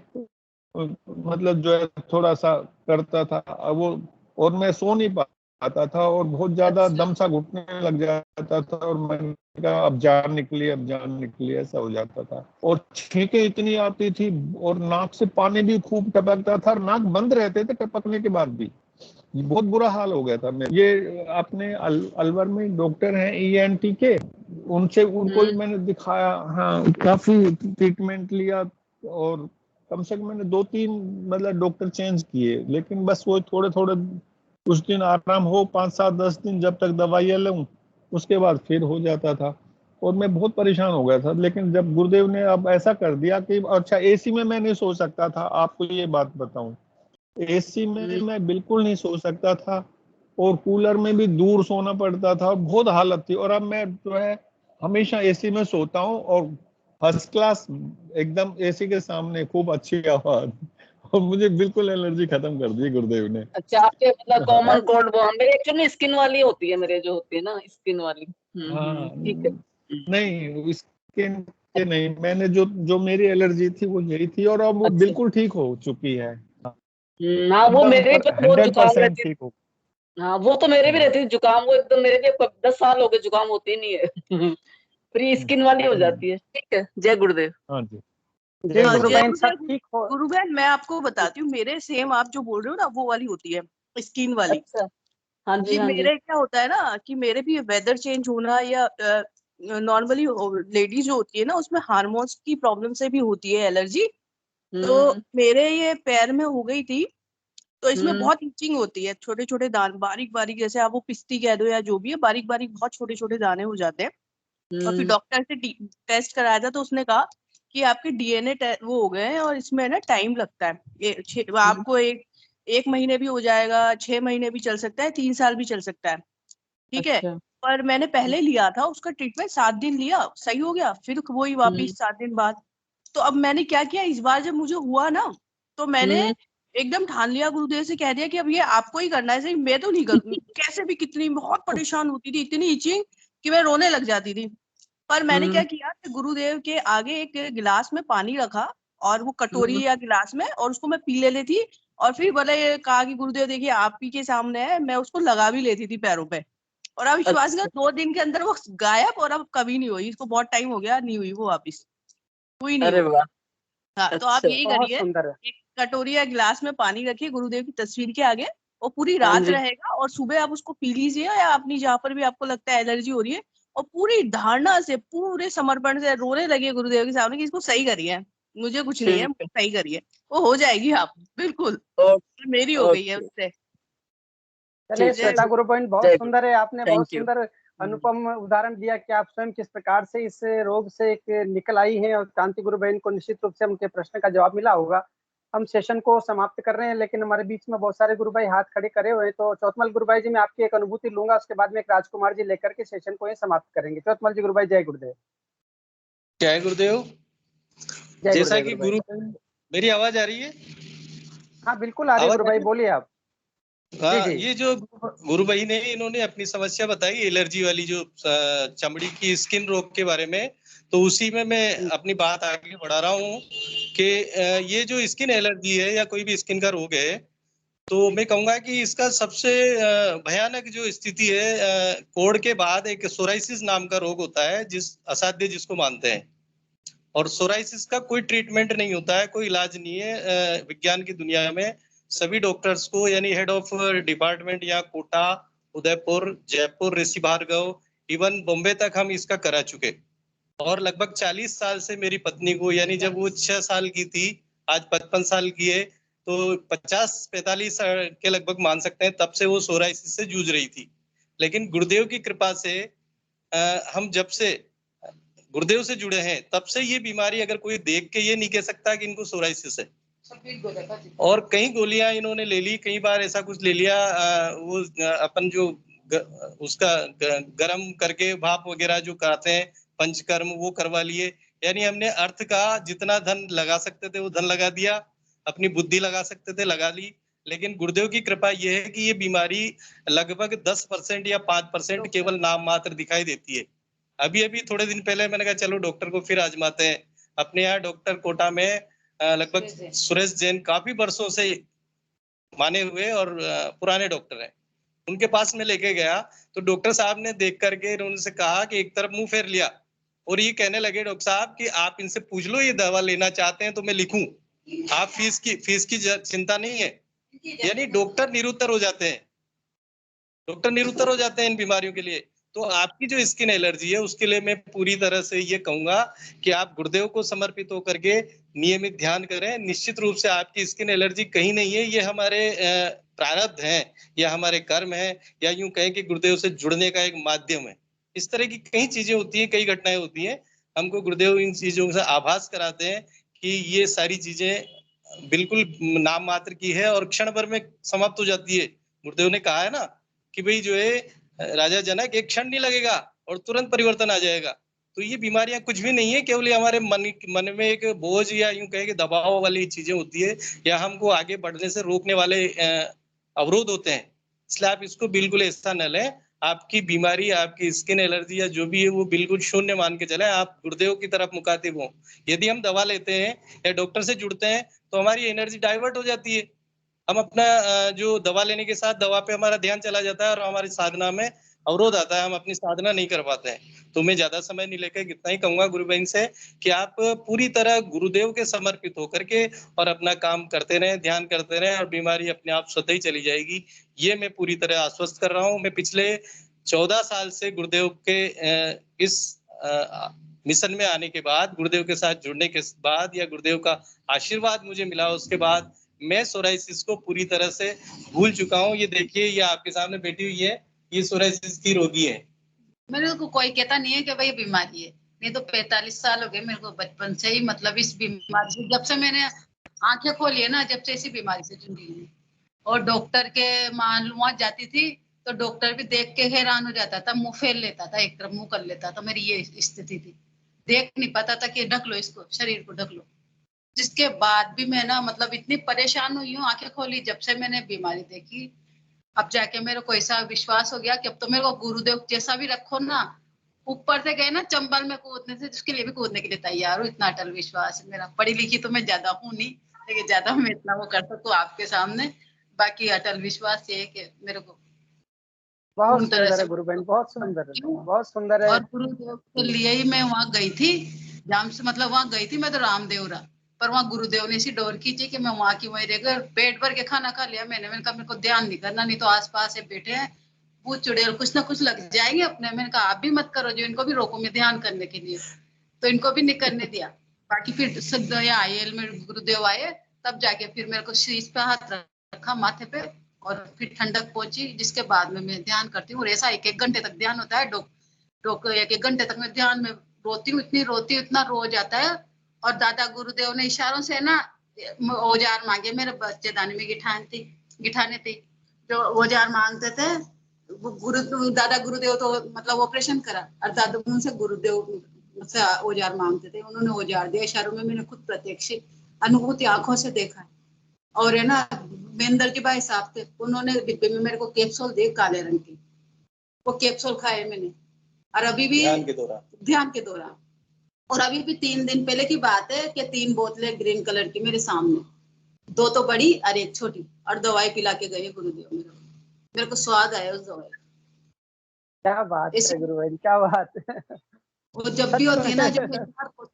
मतलब जो है थोड़ा सा करता था वो, और मैं सो नहीं पाता था, और बहुत ज्यादा अच्छा दम सा घुटने लग जाता था, और मैंने कहा अब जान निकली, अब जान निकली, ऐसा हो जाता था। और छींकें इतनी आती थी, और नाक से पानी भी खूब टपकता था, और नाक बंद रहते थे टपकने के बाद भी। बहुत बुरा हाल हो गया था। मैं ये अपने अलवर में डॉक्टर हैं ईएनटी के, उनसे उनको भी मैंने दिखाया, हाँ काफी ट्रीटमेंट लिया, और कम से कम मैंने 2-3 मतलब डॉक्टर चेंज किए, लेकिन बस वो थोड़े थोड़े कुछ दिन आराम हो, 5-7-10 दिन जब तक दवाइयाँ लूं, उसके बाद फिर हो जाता था। और मैं बहुत परेशान हो गया था। लेकिन जब गुरुदेव ने अब ऐसा कर दिया कि अच्छा, एसी में मैं नहीं सो सकता था, आपको ये बात बताऊं, एसी में मैं बिल्कुल नहीं सो सकता था, और कूलर में भी दूर सोना पड़ता था, और बहुत हालत थी। और अब मैं जो है हमेशा एसी में सोता हूँ, और फर्स्ट क्लास एकदम एसी के सामने खूब अच्छी आवाज, और मुझे बिल्कुल एलर्जी खत्म कर दी गुरुदेव ने। अच्छा, आपके मतलब हाँ, कॉमन कोल्ड, वो मेरे एक्चुअली स्किन वाली होती है, मेरे जो होती है ना स्किन वाली। हाँ, ठीक है। नहीं इसके के नहीं, मैंने जो जो मेरी एलर्जी थी वो यही थी, और अब वो अच्छा। बिल्कुल ठीक हो चुकी है, हाँ, वो एकदम मेरे पर पे बहुत जुकाम 100% रहती ठीक हो। है। हाँ, वो तो मेरे भी हाँ, रहती है जुकाम, वो एकदम मेरे भी 10 साल हो गए जुकाम होती नहीं है। फ्री स्किन वाली हो जाती है। ठीक है, जय गुरुदेव। हाँ जी, जय ठीक है गुरु जी। जय बहन, सब गुरुदेव। ठीक हो। गुरुबहन, मैं आपको बताती हूँ, मेरे सेम आप जो बोल रहे हो ना वो वाली होती है, स्किन वाली। अच्छा। हाँ जी, जी, हाँ जी। मेरे क्या होता है ना कि मेरे भी वेदर चेंज होना, या नॉर्मली लेडीज जो होती है ना उसमें हार्मोन्स की प्रॉब्लम से भी होती है एलर्जी। तो मेरे ये पैर में हो गई थी, तो इसमें बहुत इचिंग होती है, छोटे छोटे दाने, बारीक बारीक, जैसे आप वो पिस्ती कह दो या जो भी है, बारीक बारीक बहुत छोटे छोटे दाने हो जाते हैं। और फिर डॉक्टर से टेस्ट कराया था, तो उसने कहा कि आपके डीएनए वो हो गए हैं, और इसमें ना टाइम लगता है। आपको एक महीने भी हो जाएगा, 6 महीने भी चल सकता है, 3 साल भी चल सकता है। ठीक है। अच्छा। पर मैंने पहले लिया था उसका ट्रीटमेंट, 7 दिन लिया, सही हो गया, फिर वही वापिस 7 दिन बाद। तो अब मैंने क्या किया, इस बार जब मुझे हुआ ना, तो मैंने एकदम ठान लिया, गुरुदेव से कह दिया कि अब ये आपको ही करना है, सही मैं तो नहीं कर कैसे भी, कितनी बहुत परेशान होती थी, इतनी इचिंग कि मैं रोने लग जाती थी। पर मैंने क्या किया कि गुरुदेव के आगे एक गिलास में पानी रखा, और वो कटोरी या गिलास में, और उसको मैं पी ले लेती थी। और फिर बोले, ये कहा कि गुरुदेव देखिए आप ही के सामने है, मैं उसको लगा भी लेती थी पैरों पे। और अब विश्वास करो, 2 दिन के अंदर वो गायब, और अब कभी नहीं हुई, इसको बहुत टाइम हो गया, नहीं हुई वो वापिस, हुई नहीं अरे वो। वाह। हाँ, तो आप अच्छा। यही बहुत करिए, सुंदर है। एक कटोरी या गिलास में पानी रखिए गुरुदेव की तस्वीर के आगे, और पूरी हाँ रात जी। रहेगा, और सुबह आप उसको पी लीजिए, या अपनी जहाँ पर भी आपको लगता है एलर्जी हो रही है, और पूरी धारणा से, पूरे समर्पण से रोने लगे गुरुदेव के सामने कि इसको सही करिए, मुझे कुछ नहीं है, ठीक है। सही करिए, वो हो जाएगी आप बिल्कुल। ओके। मेरी हो गई है ओके। उससे। चलिए ठीक है। जय श्वेता गुरु बहन, बहुत जय गुरु। सुंदर है, आपने बहुत थैंक यू। सुंदर अनुपम उदाहरण दिया कि आप स्वयं किस प्रकार से इस रोग से एक निकल आई हैं, और क्रांति गुरु बहन को निश्चित रूप से उनके प्रश्न का जवाब मिला होगा। हम सेशन को समाप्त कर रहे हैं, लेकिन हमारे बीच में बहुत सारे गुरु भाई हाथ खड़े करे हुए हैं, तो चौथमल गुरु भाई जी, मैं आपकी एक अनुभूति लूंगा, उसके बाद में एक राजकुमार जी लेकर के सेशन को ही समाप्त करेंगे। चौथमल जी गुरु भाई, जय गुरुदेव। जय गुरुदेव। जय जैसा गुरुदेव कि गुरु भाई। मेरी आवाज आ रही है? हाँ बिल्कुल आ रही है आवाज गुरु आ भाई, रही है? बोलिए आप। जी हाँ, जी। ये जो गुरु भाई ने इन्होंने अपनी समस्या बताई एलर्जी वाली, जो चमड़ी की स्किन रोग के बारे में, तो उसी में मैं अपनी बात आगे बढ़ा रहा हूँ कि ये जो स्किन एलर्जी है या कोई भी स्किन का रोग है, तो मैं कहूंगा कि इसका सबसे भयानक जो स्थिति है, कोढ़ के बाद एक सोराइसिस नाम का रोग होता है, जिस असाध्य जिसको मानते हैं। और सोराइसिस का कोई ट्रीटमेंट नहीं होता है, कोई इलाज नहीं है विज्ञान की दुनिया में। सभी डॉक्टर्स को, यानी हेड ऑफ डिपार्टमेंट या कोटा, उदयपुर, जयपुर, ऋषि भार्गव, इवन बॉम्बे तक हम इसका करा चुके। और लगभग 40 साल से मेरी पत्नी को, यानी जब वो 6 साल की थी, आज 55 साल की है, तो 50-45 के लगभग मान सकते हैं, तब से वो सोराइसिस से जूझ रही थी। लेकिन गुरुदेव की कृपा से हम जब से गुरुदेव से जुड़े हैं, तब से ये बीमारी अगर कोई देख के ये नहीं कह सकता कि इनको सोराइसिस है। और कई गोलियां इन्होंने ले ली, कई बार ऐसा कुछ ले लिया, वो अपन जो उसका गरम करके भाप वगैरह जो कराते हैं, पंचकर्म, वो करवा लिए। यानी हमने अर्थ का जितना धन लगा सकते थे वो धन लगा दिया, अपनी बुद्धि लगा सकते थे लगा ली। लेकिन गुरुदेव की कृपा ये है कि ये बीमारी लगभग 10% या 5% केवल नाम मात्र दिखाई देती है। अभी अभी थोड़े दिन पहले मैंने कहा चलो डॉक्टर को फिर आजमाते हैं। अपने यहाँ डॉक्टर कोटा में लगभग सुरेश जैन काफी वर्षों से माने हुए और पुराने डॉक्टर हैं, उनके पास में लेके गया, तो डॉक्टर साहब ने देख करके उनसे कहा कि एक तरफ मुंह फेर लिया, और ये कहने लगे डॉक्टर साहब कि आप इनसे पूछ लो ये दवा लेना चाहते हैं तो मैं लिखूं, आप फीस की चिंता नहीं है। यानी डॉक्टर निरुत्तर हो जाते हैं, डॉक्टर निरुत्तर हो जाते हैं इन बीमारियों के लिए। तो आपकी जो स्किन एलर्जी है उसके लिए मैं पूरी तरह से ये कहूंगा कि आप गुरुदेव को समर्पित होकर के नियमित ध्यान करें। निश्चित रूप से आपकी स्किन एलर्जी कहीं नहीं है, ये हमारे प्रारब्ध हैं या हमारे कर्म हैं, या यूं कहें कि गुरुदेव से जुड़ने का एक माध्यम है। इस तरह की कई चीजें होती हैं, कई घटनाएं होती हैं। हमको गुरुदेव इन चीजों से आभास कराते हैं कि ये सारी चीजें बिल्कुल नाम मात्र की है और क्षण भर में समाप्त हो जाती है। गुरुदेव ने कहा है ना कि भाई जो है राजा जनक, एक क्षण नहीं लगेगा और तुरंत परिवर्तन आ जाएगा। तो ये बीमारियां कुछ भी नहीं है, केवल हमारे मन में एक बोझ या यूं कहे कि दबाव वाली चीजें होती है, या हमको आगे बढ़ने से रोकने वाले अवरोध होते हैं। इसलिए आप इसको बिल्कुल ऐसा न लें। आपकी बीमारी, आपकी स्किन एलर्जी या जो भी है, वो बिल्कुल शून्य मान के चले। आप गुरुदेव की तरफ मुखातिब हो। यदि हम दवा लेते हैं या डॉक्टर से जुड़ते हैं तो हमारी एनर्जी डाइवर्ट हो जाती है। हम अपना जो दवा लेने के साथ दवा पे हमारा ध्यान चला जाता है और हमारी साधना में अवरोध आता है, हम अपनी साधना नहीं कर पाते हैं। तो मैं ज्यादा समय नहीं लेकर इतना ही कहूंगा गुरु बहन से कि आप पूरी तरह गुरुदेव के समर्पित होकर के और अपना काम करते रहें, ध्यान करते रहें और बीमारी अपने आप स्वतः ही चली जाएगी। ये मैं पूरी तरह आश्वस्त कर रहा हूँ। मैं पिछले 14 साल से गुरुदेव के इस मिशन में आने के बाद, गुरुदेव के साथ जुड़ने के बाद या गुरुदेव का आशीर्वाद मुझे मिला उसके बाद मैं सोराइसिस को पूरी तरह से भूल चुका हूँ। ये देखिए, ये आपके सामने बैठी हुई है, ये सोराइसिस की रोगी है। मेरे को कोई कहता नहीं है कि भाई बीमारी है, नहीं तो 45 साल हो गए मेरे को बचपन से ही, मतलब इस बीमारी से, जब से मैंने आंखें खोली है ना, जब से इसी बीमारी से जूझी हूँ। और डॉक्टर के मालूमात जाती थी तो डॉक्टर भी देख के हैरान हो जाता था, मुंह फेर लेता था, एक तरफ मुंह कर लेता था। मेरी ये स्थिति थी, देख नहीं पाता था कि ढक लो इसको, शरीर को ढक लो। जिसके बाद भी मैं ना मतलब इतनी परेशान हुई हूँ, आंखें खोली जब से मैंने बीमारी देखी, अब जाके मेरे को ऐसा विश्वास हो गया कि अब तो मेरे को गुरुदेव जैसा भी रखो ना, ऊपर से गए ना चंबल में कूदने से, जिसके लिए भी कूदने के लिए तैयार हूँ। इतना अटल विश्वास है मेरा। पढ़ी लिखी तो मैं ज्यादा हूँ नहीं, लेकिन ज्यादा मैं इतना वो कर सकूँ आपके सामने। बाकी अटल विश्वास ये है कि मेरे को बहुत सुंदर है गुरु बहन, बहुत सुंदर है, बहुत सुंदर है। और गुरुदेव के लिए ही मैं वहाँ गई थी, जाम से मतलब वहाँ गई थी मैं तो रामदेवरा, पर वहाँ गुरुदेव ने इसी डोर खींची कि मैं वहाँ की वहीं रहकर पेट भर के खाना खा लिया। मैंने कहा मेरे को ध्यान नहीं करना, नहीं तो आसपास से बैठे हैं भूत चुड़ैल कुछ ना कुछ लग जाएंगे अपने। मैंने कहा आप भी मत करो, जो इनको भी रोको मैं ध्यान करने के लिए, तो इनको भी नहीं करने दिया। बाकी फिर सब आए मेरे गुरुदेव आए, तब जाके फिर मेरे को शीश पे हाथ रखा माथे पे और फिर ठंडक पहुंची, जिसके बाद में मैं ध्यान करती हूँ। और ऐसा 1-1 घंटे तक ध्यान होता है। डॉक्टर 1-1 घंटे तक मैं ध्यान में रोती हूँ, इतनी रोती हूँ, इतना रो जाता है। और दादा गुरुदेव ने इशारों से ना औजार मांगे मेरे बच्चेदानी में गिठाने थी, जो औजार मांगते थे दादा गुरुदेव तो मतलब ऑपरेशन करा, और दादा उनसे गुरुदेव से औजार मांगते थे, उन्होंने औजार दिया इशारों में। मैंने खुद प्रत्यक्ष अनुभूति आंखों से देखा है। और है ना महेंद्र जी भाई साहब थे, उन्होंने डिब्बे में मेरे को कैप्सूल दिए काले रंग की, वो कैप्सूल खाए मैंने। और अभी भी ध्यान के दौरान और अभी भी 3 दिन पहले की बात है कि 3 बोतलें ग्रीन कलर की मेरे सामने, 2 तो बड़ी और 1 छोटी, और दवाई पिला के गए गुरुदेव मेरे को स्वाद आया उस दवाई। क्या बात है गुरु भाई, क्या बात है। वो जब भी होती है ना, जब मैं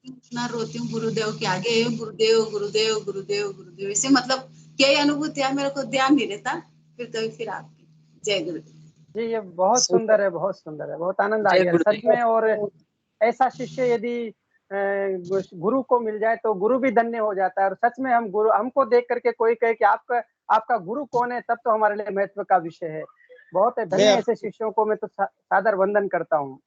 इतना रोती हूँ गुरुदेव के आगे, गुरुदेव गुरुदेव गुरुदेव गुरुदेव, इसे मतलब क्या अनुभूति है, मेरे को ध्यान नहीं रहता। फिर आपकी जय गुरुदेव जी। ये बहुत सुंदर है, बहुत सुंदर है, बहुत आनंद आ गया सच में। और ऐसा शिष्य यदि गुरु को मिल जाए तो गुरु भी धन्य हो जाता है। और सच में हम गुरु, हमको देख करके कोई कहे कि आपका गुरु कौन है, तब तो हमारे लिए महत्व का विषय है। बहुत है धन्य ऐसे शिष्यों को मैं तो सादर वंदन करता हूँ।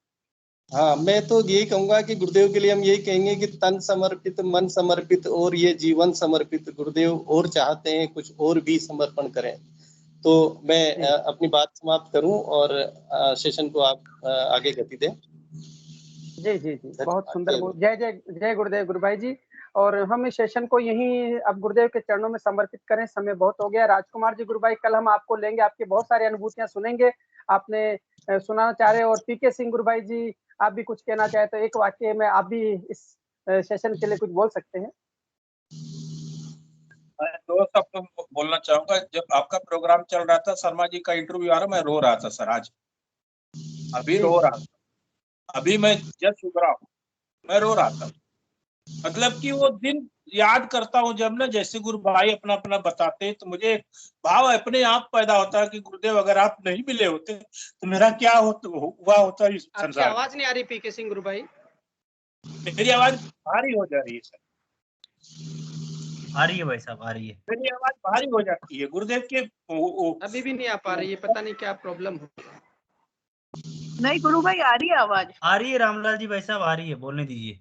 हाँ, मैं तो यही कहूंगा कि गुरुदेव के लिए हम यही कहेंगे कि तन समर्पित, मन समर्पित और ये जीवन समर्पित। गुरुदेव और चाहते हैं कुछ और भी समर्पण करें। तो मैं अपनी बात समाप्त करूं और सेशन को आप आगे गति दें। जी जी जी, बहुत सुंदर। जय जय जय गुरुदेव गुरु भाई जी। और हम इस सेशन को यहीं अब गुरुदेव के चरणों में समर्पित करें, समय बहुत हो गया। राजकुमार जी गुरु भाई, कल हम आपको लेंगे, आपकी बहुत सारी अनुभूतियां सुनेंगे, आपने सुनाना चाह रहे। और पीके सिंह गुरु भाई जी, आप भी कुछ कहना चाहे तो एक वाक्य में आप भी इस सेशन के लिए कुछ बोल सकते हैं। दो शब्द बोलना चाहूंगा। जब आपका प्रोग्राम चल रहा था, शर्मा जी का इंटरव्यू आ रहा, मैं रो रहा था सर। आज अभी रो रहा था, अभी मैं जस्ट उभरा हूँ, मैं रो रहा था। मतलब कि वो दिन याद करता हूँ जब ना, जैसे गुरु भाई अपना अपना बताते, तो मुझे भाव अपने आप पैदा होता है कि गुरुदेव अगर आप नहीं मिले होते तो मेरा क्या हुआ होता इस संसार। आपकी आवाज नहीं आ रही पीके सिंह गुरु भाई। मेरी आवाज भारी हो जा रही है सर। आ रही है भाई साहब, आ रही है। मेरी आवाज भारी हो जाती है गुरुदेव के। अभी भी नहीं आ पा रही है, पता नहीं क्या प्रॉब्लम हो। नहीं गुरु भाई आ रही है आवाज। आ रही है रामलाल जी भाई साहब, आ रही है, बोलने दीजिए।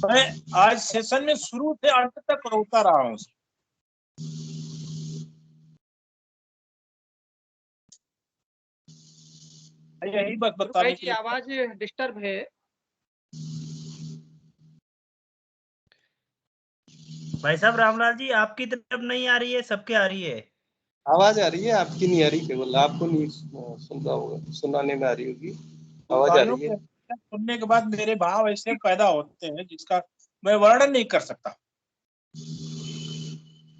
मैं आज सेशन में शुरू से अंत तक रोता रहा हूँ। यही बस बताने के लिए आवाज डिस्टर्ब है। भाई साहब रामलाल जी आपकी तरफ नहीं आ रही है, सबके आ रही है। आवाज आ रही है, आपकी नहीं आ रही, केवल आपको नहीं सुन रहा होगा, सुनाने में आ रही होगी, आवाज आ रही है। सुनने के बाद मेरे भाव ऐसे पैदा होते हैं जिसका मैं वर्णन नहीं कर सकता।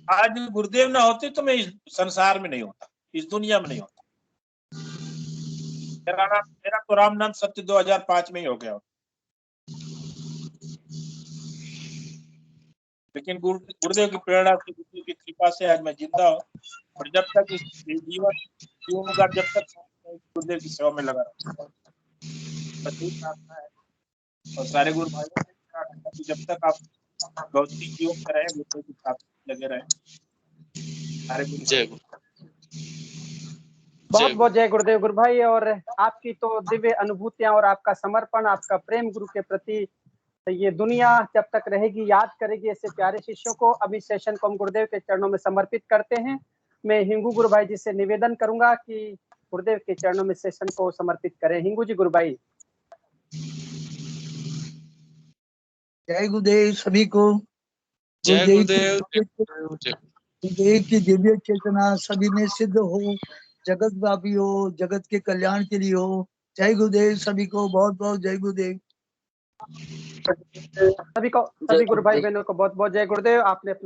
आज गुरुदेव ना होते तो मैं इस संसार में नहीं होता, इस दुनिया में नहीं होता। मेरा तो राम नाम सत्य 2005 में ही हो गया, लेकिन गुरुदेव की प्रेरणा से, गुरुदेव की कृपा से आज मैं जिंदा हूँ। और जब तक इस जीवन का जब तक गुरुदेव की सेवा में लगा रहूंगा, और सारे गुरु भाइयों जब तक आप भौतिक योग में रहे, गुरुदेव के साथ लगे रहे। सारे गुरु जय बहुत बहुत जय गुरुदेव गुरु भाई। और आपकी तो दिव्य अनुभूतियां और आपका समर्पण, आपका प्रेम गुरु के प्रति, ये दुनिया जब तक रहेगी याद करेगी ऐसे प्यारे शिष्यों को। अभी सेशन को हम गुरुदेव के चरणों में समर्पित करते हैं। मैं हिंगू गुरु भाई जी से निवेदन करूंगा कि गुरुदेव के चरणों में सेशन को समर्पित करें। हिंगू जी गुरु भाई। जय गुरुदेव सभी को। जय गुरुदेव। गुरुदेव की दिव्य चेतना सभी में सिद्ध हो, जगत व्यापी हो, जगत के कल्याण के लिए हो। जय गुरुदेव सभी को, बहुत बहुत जय गुरुदेव। सभी गुरु भाई बहनों को बहुत बहुत जय गुरुदेव। आपने अपना